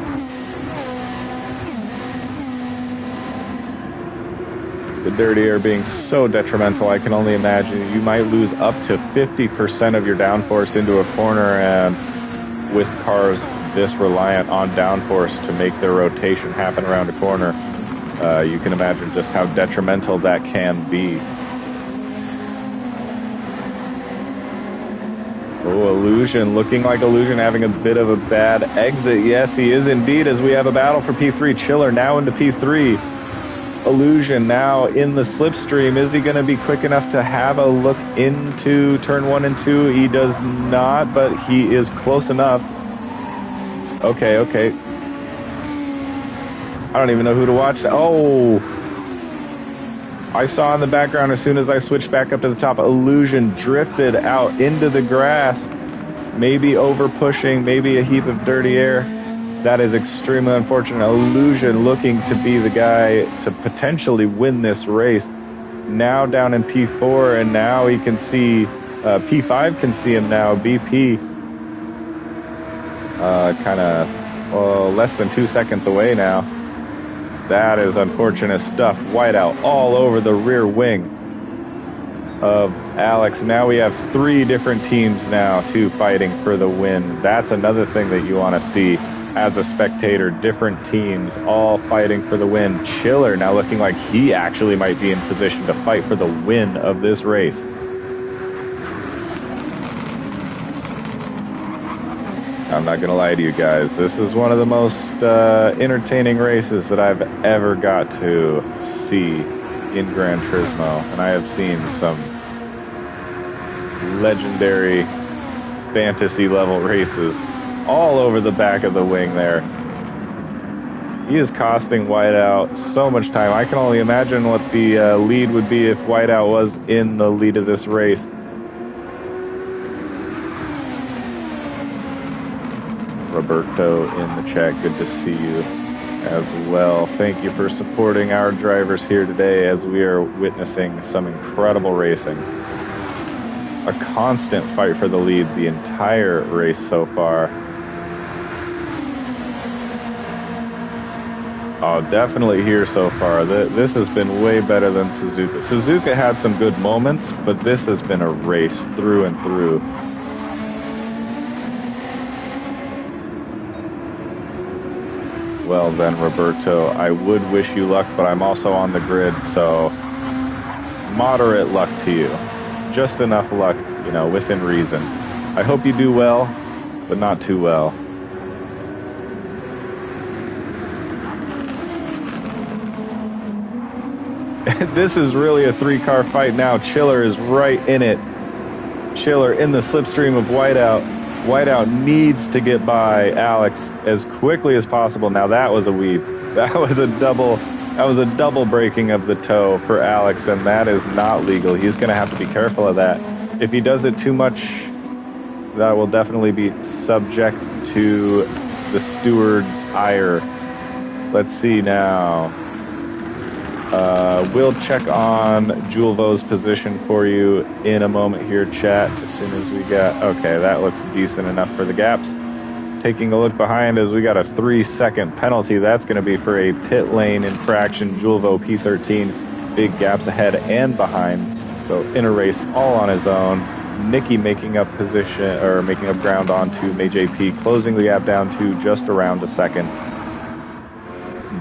The dirty air being so detrimental, I can only imagine you might lose up to 50% of your downforce into a corner, and with cars this reliant on downforce to make their rotation happen around a corner, you can imagine just how detrimental that can be. Oh, Illusion, looking like Illusion having a bit of a bad exit. Yes, he is indeed, as we have a battle for P3. Chiller now into P3. Illusion now in the slipstream. Is he going to be quick enough to have a look into turn 1 and 2? He does not, but he is close enough. Okay. I don't even know who to watch. Oh, I saw in the background as soon as I switched back up to the top, Illusion drifted out into the grass, maybe over pushing, maybe a heap of dirty air. That is extremely unfortunate. Illusion looking to be the guy to potentially win this race. Now down in P4, and now he can see, P5 can see him now, BP. Less than 2 seconds away now. That is unfortunate stuff. Whiteout all over the rear wing of Alex. Now we have 3 different teams now, too, fighting for the win. That's another thing that you want to see as a spectator. Different teams all fighting for the win. Chiller now looking like he actually might be in position to fight for the win of this race. I'm not going to lie to you guys. This is one of the most entertaining races that I've ever got to see in Gran Turismo. And I have seen some legendary fantasy level races all over the back of the wing there. He is costing Whiteout so much time. I can only imagine what the lead would be if Whiteout was in the lead of this race. Roberto in the chat, good to see you as well. Thank you for supporting our drivers here today as we are witnessing some incredible racing. A constant fight for the lead the entire race so far. Oh, definitely here so far. This has been way better than Suzuka. Suzuka had some good moments, but this has been a race through and through. Well then, Roberto, I would wish you luck, but I'm also on the grid, so moderate luck to you. Just enough luck, you know, within reason. I hope you do well, but not too well. This is really a three-car fight now. Chiller is right in it. Chiller in the slipstream of Whiteout. Whiteout needs to get by Alex as quickly as possible. Now that was a weave. That was a double breaking of the toe for Alex, and that is not legal. He's going to have to be careful of that. If he does it too much, that will definitely be subject to the steward's ire. Let's see now. We'll check on Julvo's position for you in a moment here, chat, as soon as we got... Okay, that looks decent enough for the gaps. Taking a look behind as we got a 3-second penalty. That's going to be for a pit lane infraction. Julvo P13, big gaps ahead and behind. So in a race all on his own. Nicky making up ground onto May JP, closing the gap down to just around a second.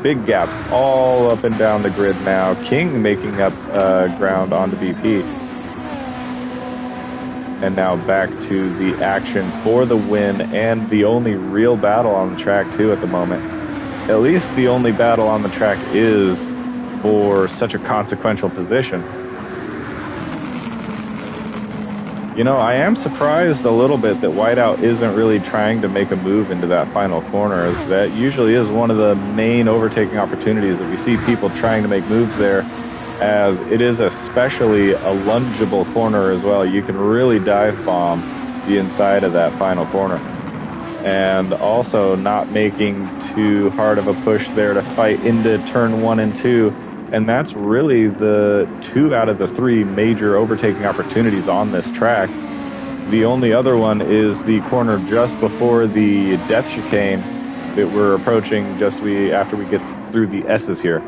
Big gaps all up and down the grid now. King making up ground onto BP. And now back to the action for the win and the only real battle on the track too at the moment. At least the only battle on the track is for such a consequential position. You know, I am surprised a little bit that Whiteout isn't really trying to make a move into that final corner, as that usually is one of the main overtaking opportunities that we see people trying to make moves there, as it is especially a lungeable corner as well. You can really dive bomb the inside of that final corner. And also not making too hard of a push there to fight into turn 1 and 2. And that's really the 2 out of the 3 major overtaking opportunities on this track. The only other one is the corner just before the death chicane that we're approaching just after we get through the S's here.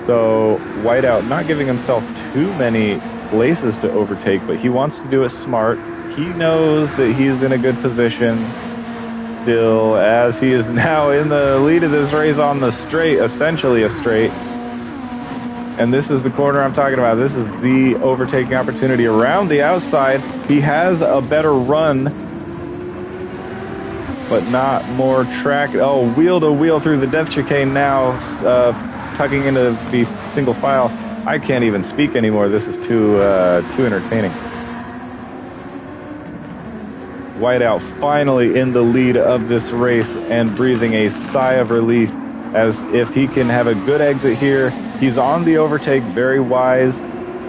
So Whiteout not giving himself too many places to overtake, but he wants to do it smart. He knows that he's in a good position still, as he is now in the lead of this race on the straight, essentially a straight. And this is the corner I'm talking about. This is the overtaking opportunity around the outside. He has a better run, but not more track. Oh, wheel to wheel through the death chicane now, tucking into the single file. I can't even speak anymore. This is too entertaining. Whiteout finally in the lead of this race and breathing a sigh of relief, as if he can have a good exit here. He's on the overtake, very wise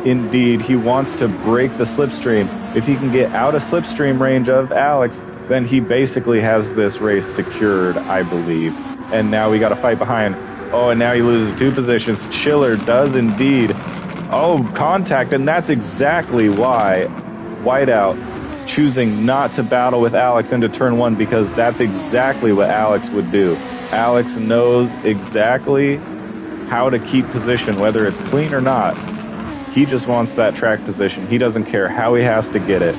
indeed. He wants to break the slipstream. If he can get out of slipstream range of Alex, then he basically has this race secured, I believe. And now we got to fight behind. Oh, and now he loses 2 positions. Chiller does indeed. Oh, contact, and that's exactly why Whiteout choosing not to battle with Alex into turn 1, because that's exactly what Alex would do. Alex knows exactly how to keep position, whether it's clean or not. He just wants that track position. He doesn't care how he has to get it.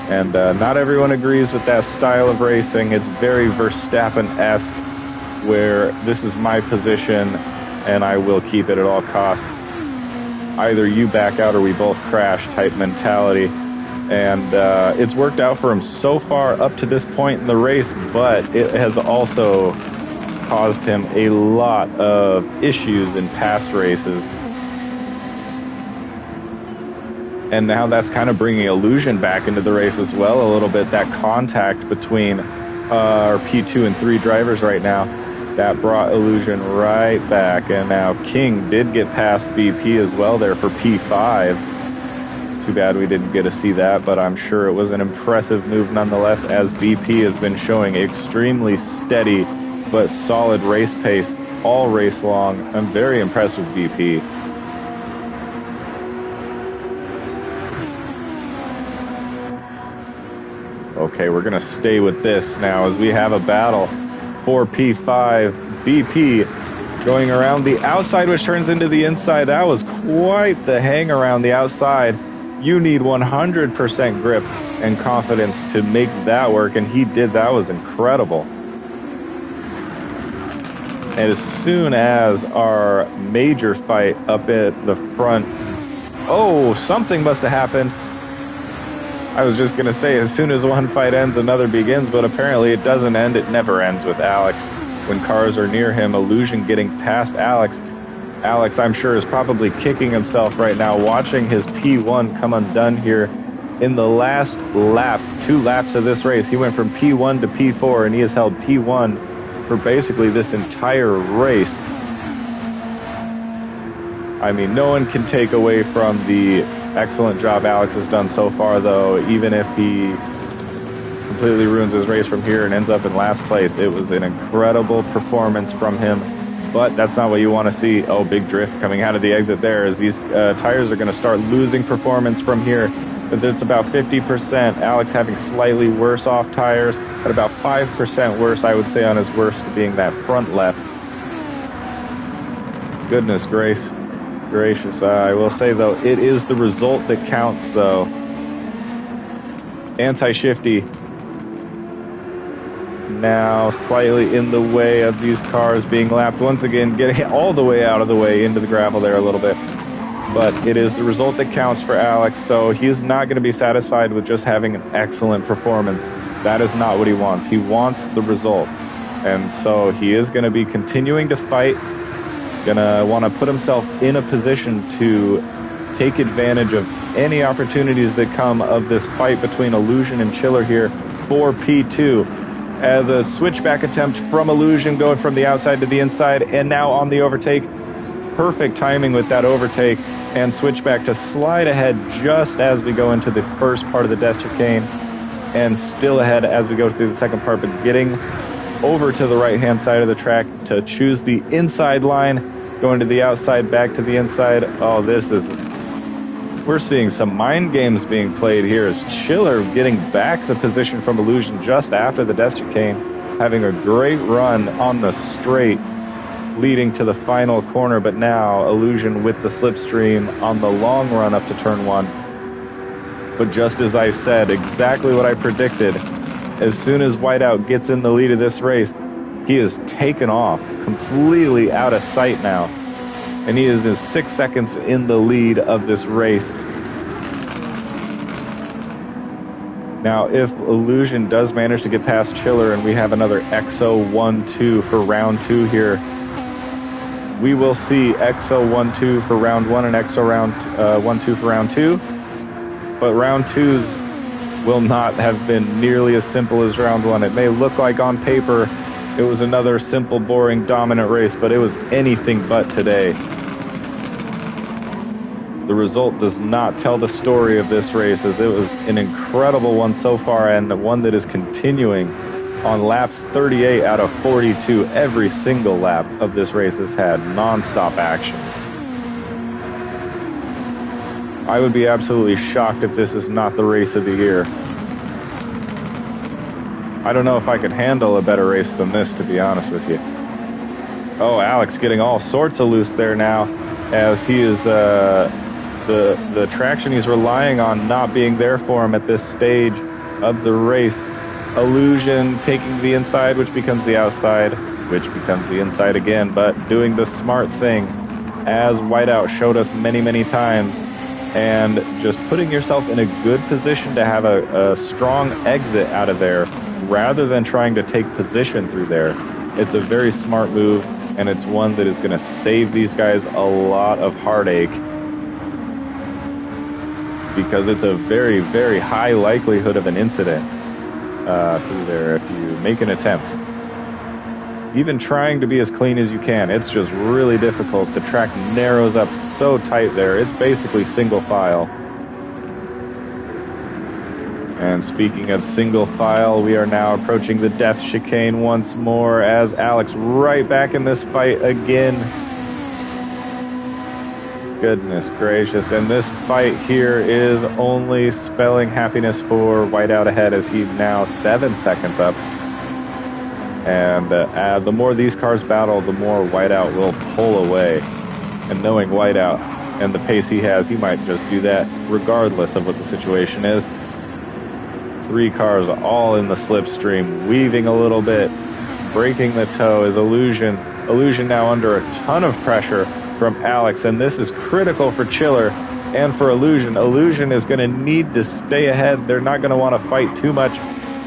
And not everyone agrees with that style of racing. It's very Verstappen-esque, where this is my position and I will keep it at all costs. Either you back out or we both crash type mentality. And it's worked out for him so far up to this point in the race, but it has also caused him a lot of issues in past races. And now that's kind of bringing illusion back into the race as well a little bit, that contact between our P2 and 3 drivers right now. That brought Illusion right back, and now King did get past BP as well there for P5. It's too bad we didn't get to see that, but I'm sure it was an impressive move nonetheless, as BP has been showing extremely steady but solid race pace all race long. I'm very impressed with BP. Okay, we're going to stay with this now as we have a battle for P5. BP going around the outside, which turns into the inside. That was quite the hang around the outside. You need 100% grip and confidence to make that work, and he did. That was incredible. And as soon as our major fight up at the front, oh, something must have happened. I was just going to say, as soon as one fight ends, another begins, but apparently it doesn't end. It never ends with Alex. When cars are near him, Illusion getting past Alex. Alex, I'm sure, is probably kicking himself right now, watching his P1 come undone here in the last lap, 2 laps of this race. He went from P1 to P4, and he has held P1 for basically this entire race. I mean, no one can take away from the excellent job Alex has done so far, though. Even if he completely ruins his race from here and ends up in last place, it was an incredible performance from him. But that's not what you want to see. Oh, big drift coming out of the exit there, as these tires are going to start losing performance from here, as it's about 50%. Alex having slightly worse off tires, but about 5% worse, I would say, on his worst, being that front left. Goodness gracious. I will say, though, it is the result that counts, though. Anti-shifty now slightly in the way of these cars being lapped once again, getting all the way out of the way into the gravel there a little bit. But it is the result that counts for Alex, so he's not going to be satisfied with just having an excellent performance. That is not what he wants. He wants the result. And so he is going to be continuing to fight, going to want to put himself in a position to take advantage of any opportunities that come of this fight between Illusion and Chiller here for P2. As a switchback attempt from Illusion, going from the outside to the inside, and now on the overtake. Perfect timing with that overtake, and switchback to slide ahead just as we go into the first part of the death chicane, and still ahead as we go through the second part, but getting over to the right-hand side of the track to choose the inside line, going to the outside, back to the inside. Oh, we're seeing some mind games being played here, as Chiller getting back the position from Illusion just after the death chicane, having a great run on the straight leading to the final corner, but now Illusion with the slipstream on the long run up to turn 1. But just as I said, exactly what I predicted, as soon as Whiteout gets in the lead of this race, he is taken off, completely out of sight now. And he is 6 seconds in the lead of this race. Now, if Illusion does manage to get past Chiller and we have another XO 1-2 for round 2 here, we will see XO 1-2 for round 1 and XO 1-2 for round 2. But round 2s will not have been nearly as simple as round 1. It may look like on paper it was another simple, boring, dominant race, but it was anything but today. The result does not tell the story of this race, as it was an incredible one so far, and one that is continuing on laps 38 out of 42. Every single lap of this race has had non-stop action. I would be absolutely shocked if this is not the race of the year. I don't know if I could handle a better race than this, to be honest with you. Oh, Alex getting all sorts of loose there now, as he is the traction he's relying on not being there for him at this stage of the race. Illusion taking the inside, which becomes the outside, which becomes the inside again, but doing the smart thing, as Whiteout showed us many, many times, and just putting yourself in a good position to have a strong exit out of there, rather than trying to take position through there. It's a very smart move, and it's one that is going to save these guys a lot of heartache, because it's a very, very high likelihood of an incident. through there if you make an attempt. Even trying to be as clean as you can, it's just really difficult. The track narrows up so tight there. It's basically single file. And speaking of single file, we are now approaching the death chicane once more as Alex right back in this fight again. Goodness gracious. And this fight here is only spelling happiness for Whiteout ahead as he's now 7 seconds up. And the more these cars battle, the more Whiteout will pull away. And knowing Whiteout and the pace he has, he might just do that regardless of what the situation is. 3 cars all in the slipstream, weaving a little bit. Breaking the toe is Illusion. Illusion now under a ton of pressure from Alex, and this is critical for Chiller and for Illusion. Illusion is going to need to stay ahead. They're not going to want to fight too much.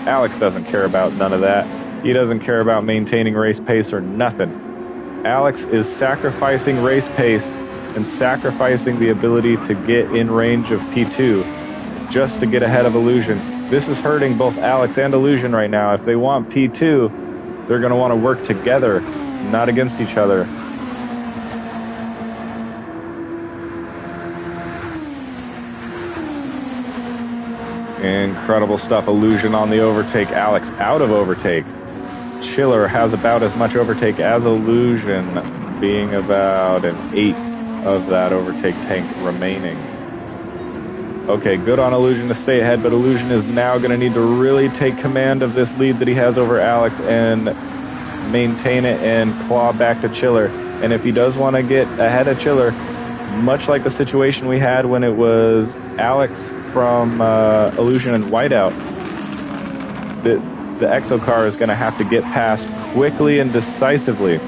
Alex doesn't care about none of that. He doesn't care about maintaining race pace or nothing. Alex is sacrificing race pace and sacrificing the ability to get in range of P2 just to get ahead of Illusion. This is hurting both Alex and Illusion right now. If they want P2, they're going to want to work together, not against each other. Incredible stuff. Illusion on the overtake. Alex out of overtake. Chiller has about as much overtake as Illusion, being about an 1/8 of that overtake tank remaining. Okay, good on Illusion to stay ahead, but Illusion is now going to need to really take command of this lead that he has over Alex and maintain it and claw back to Chiller. And if he does want to get ahead of Chiller, much like the situation we had when it was Alex from Illusion and Whiteout, the Exo car is going to have to get past quickly and decisively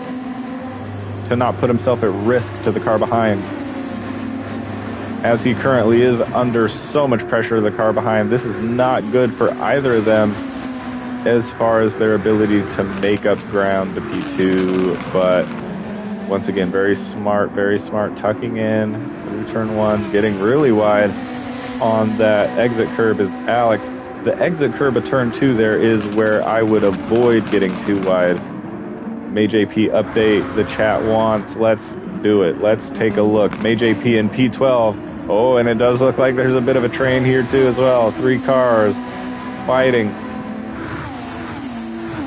to not put himself at risk to the car behind. As he currently is under so much pressure of the car behind, this is not good for either of them as far as their ability to make up ground to P2. But once again, very smart, tucking in through turn 1, getting really wide on that exit curb is Alex. The exit curb of turn 2 there is where I would avoid getting too wide. MayJP update, the chat wants, let's do it. Let's take a look. MayJP in P12. Oh, and it does look like there's a bit of a train here too as well. 3 cars fighting.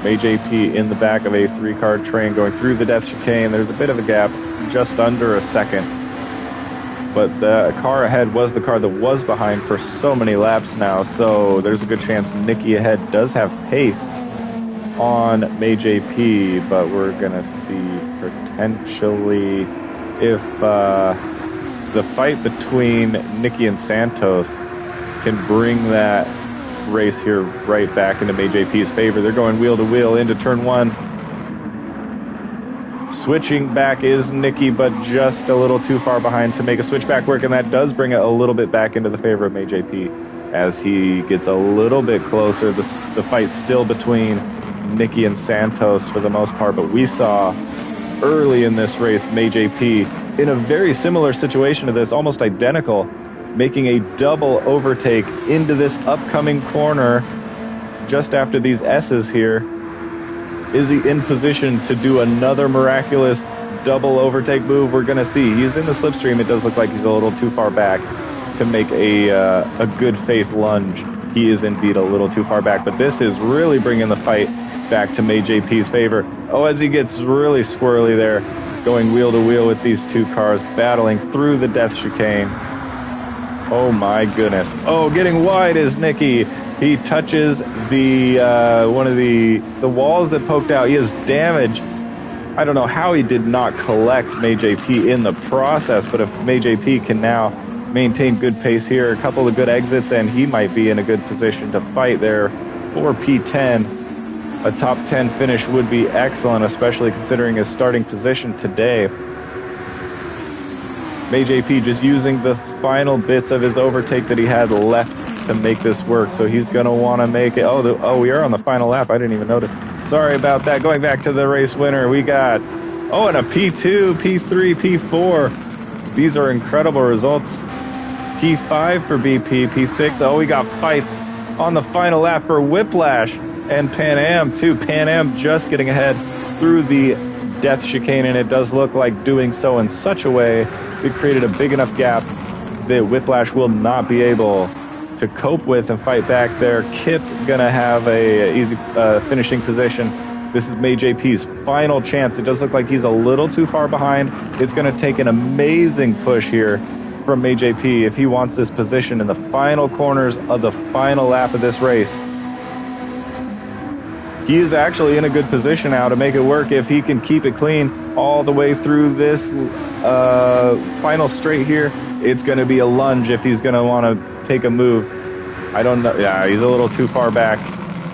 MayJP in the back of a 3-car train going through the death chicane. There's a bit of a gap, just under a second. But the car ahead was the car that was behind for so many laps now, so there's a good chance Nicky ahead does have pace on MayJP, but we're going to see potentially if the fight between Nicky and Santos can bring that race here right back into MayJP's favor. They're going wheel to wheel into turn 1. Switching back is Nicky, but just a little too far behind to make a switchback work, and that does bring it a little bit back into the favor of MayJP as he gets a little bit closer. The fight's still between Nicky and Santos for the most part, but we saw early in this race MayJP in a very similar situation to this, almost identical, making a double overtake into this upcoming corner just after these S's here. Is he in position to do another miraculous double overtake move? We're going to see. He's in the slipstream. It does look like he's a little too far back to make a good faith lunge. He is indeed a little too far back, but this is really bringing the fight back to MayJP's favor. Oh, as he gets really squirrely there, going wheel to wheel with these 2 cars, battling through the death chicane. Oh my goodness. Oh, getting wide is Nicky. He touches the one of the walls that poked out. He has damage. I don't know how he did not collect MayJP in the process, but if MayJP can now maintain good pace here, a couple of good exits, and he might be in a good position to fight there for P10. A top 10 finish would be excellent, especially considering his starting position today. MayJP just using the final bits of his overtake that he had left to make this work, so he's going to want to make it. Oh, we are on the final lap. I didn't even notice. Sorry about that. Going back to the race winner, we got, and a P2, P3, P4. These are incredible results. P5 for BP, P6. Oh, we got fights on the final lap for Whiplash and Pan Am, too. Pan Am just getting ahead through the death chicane, and it does look like doing so in such a way it created a big enough gap that Whiplash will not be able to cope with and fight back there. Kip gonna have a easy finishing position. This is May JP's final chance. It does look like he's a little too far behind. It's gonna take an amazing push here from May JP if he wants this position in the final corners of the final lap of this race. He is actually in a good position now to make it work if he can keep it clean all the way through this final straight here. It's going to be a lunge if he's going to want to take a move. I don't know. Yeah, he's a little too far back.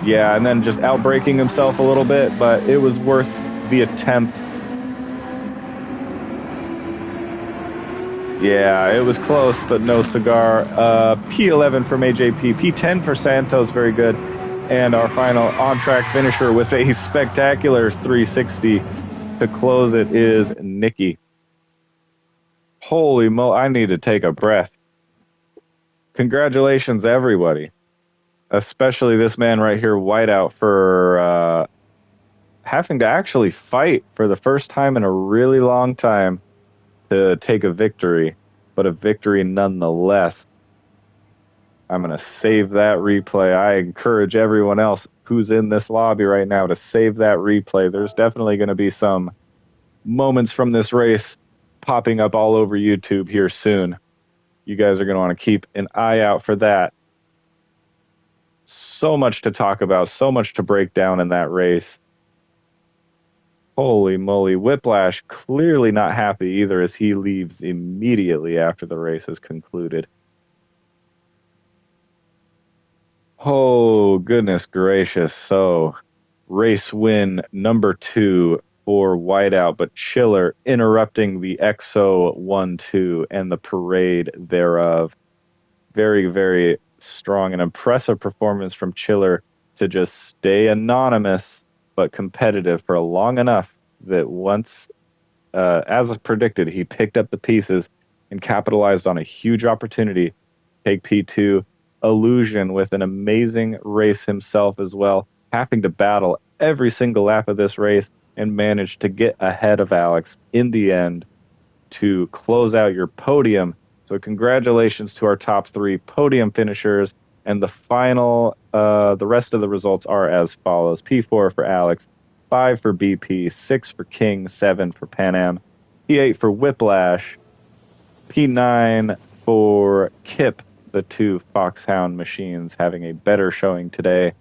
Yeah, and then just outbraking himself a little bit, but it was worth the attempt. Yeah, it was close, but no cigar. P11 for AJP, P10 for Santos, very good. And our final on-track finisher with a spectacular 360 to close it is Nikki. Holy mo! I need to take a breath. Congratulations, everybody. Especially this man right here, Whiteout, for having to actually fight for the first time in a really long time to take a victory, but a victory nonetheless. I'm going to save that replay. I encourage everyone else who's in this lobby right now to save that replay. There's definitely going to be some moments from this race popping up all over YouTube here soon. You guys are going to want to keep an eye out for that. So much to talk about, so much to break down in that race. Holy moly. Whiplash clearly not happy either as he leaves immediately after the race has concluded. Oh, goodness gracious. So, race win number 2 for Whiteout, but Chiller interrupting the EXO 1-2 and the parade thereof. Very, very strong and impressive performance from Chiller to just stay anonymous but competitive for long enough that once, as predicted, he picked up the pieces and capitalized on a huge opportunity to take P2. Illusion with an amazing race himself as well, having to battle every single lap of this race and managed to get ahead of Alex in the end to close out your podium. So congratulations to our top 3 podium finishers. And the final, the rest of the results are as follows. P4 for Alex, 5 for BP, 6 for King, 7 for Pan Am, P8 for Whiplash, P9 for Kip, the 2 Foxhound machines having a better showing today.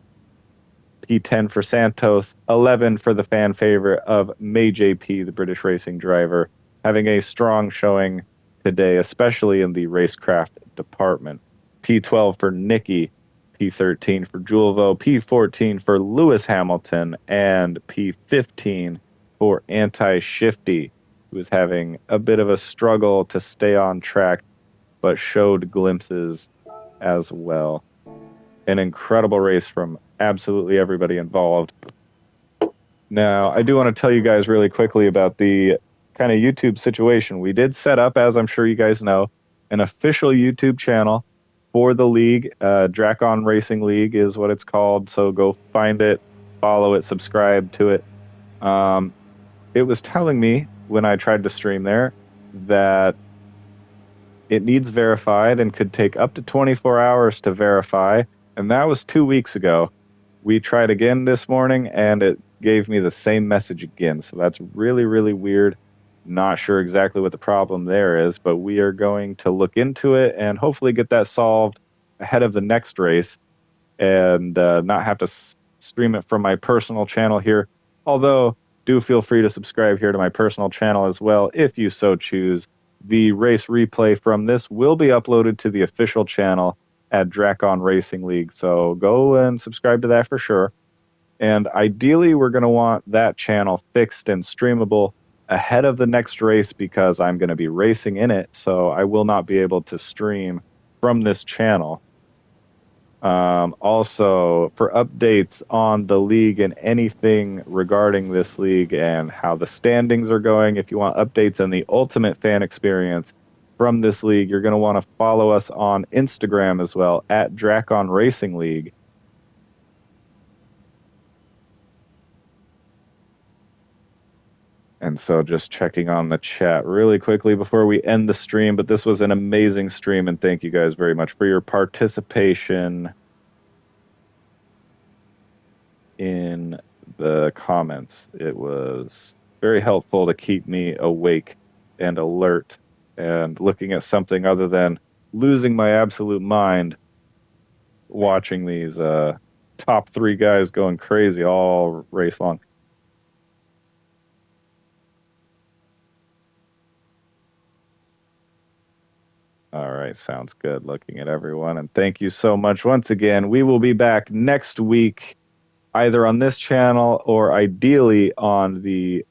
P10 for Santos, 11 for the fan favorite of May JP, the British racing driver, having a strong showing today, especially in the racecraft department. P12 for Nikki, P13 for Julvo, P14 for Lewis Hamilton, and P15 for Anti-Shifty, who is having a bit of a struggle to stay on track, but showed glimpses as well. An incredible race from absolutely everybody involved. Now, I do want to tell you guys really quickly about the kind of YouTube situation. We did set up, as I'm sure you guys know, an official YouTube channel for the league. Dracon Racing League is what it's called, so go find it, follow it, subscribe to it. It was telling me when I tried to stream there that it needs verified and could take up to 24 hours to verify, and that was 2 weeks ago. We tried again this morning, and it gave me the same message again, so that's really, really weird. Not sure exactly what the problem there is, but we are going to look into it and hopefully get that solved ahead of the next race and not have to stream it from my personal channel here, although do feel free to subscribe here to my personal channel as well if you so choose. The race replay from this will be uploaded to the official channel at Dracon Racing League, so go and subscribe to that for sure. And ideally, we're going to want that channel fixed and streamable ahead of the next race because I'm going to be racing in it, so I will not be able to stream from this channel. Also, for updates on the league and anything regarding this league and how the standings are going, if you want updates on the ultimate fan experience, from this league, you're going to want to follow us on Instagram as well, at Dracon Racing League. And so just checking on the chat really quickly before we end the stream, but this was an amazing stream, and thank you guys very much for your participation in the comments. It was very helpful to keep me awake and alert and looking at something other than losing my absolute mind watching these top three guys going crazy all race long. All right, sounds good. Looking at everyone, and thank you so much once again. We will be back next week, either on this channel or ideally on the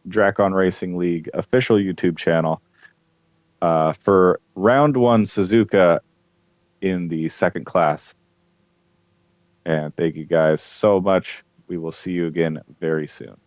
Dracon Racing League official YouTube channel for round one Suzuka in the second class. And thank you guys so much. We will see you again very soon.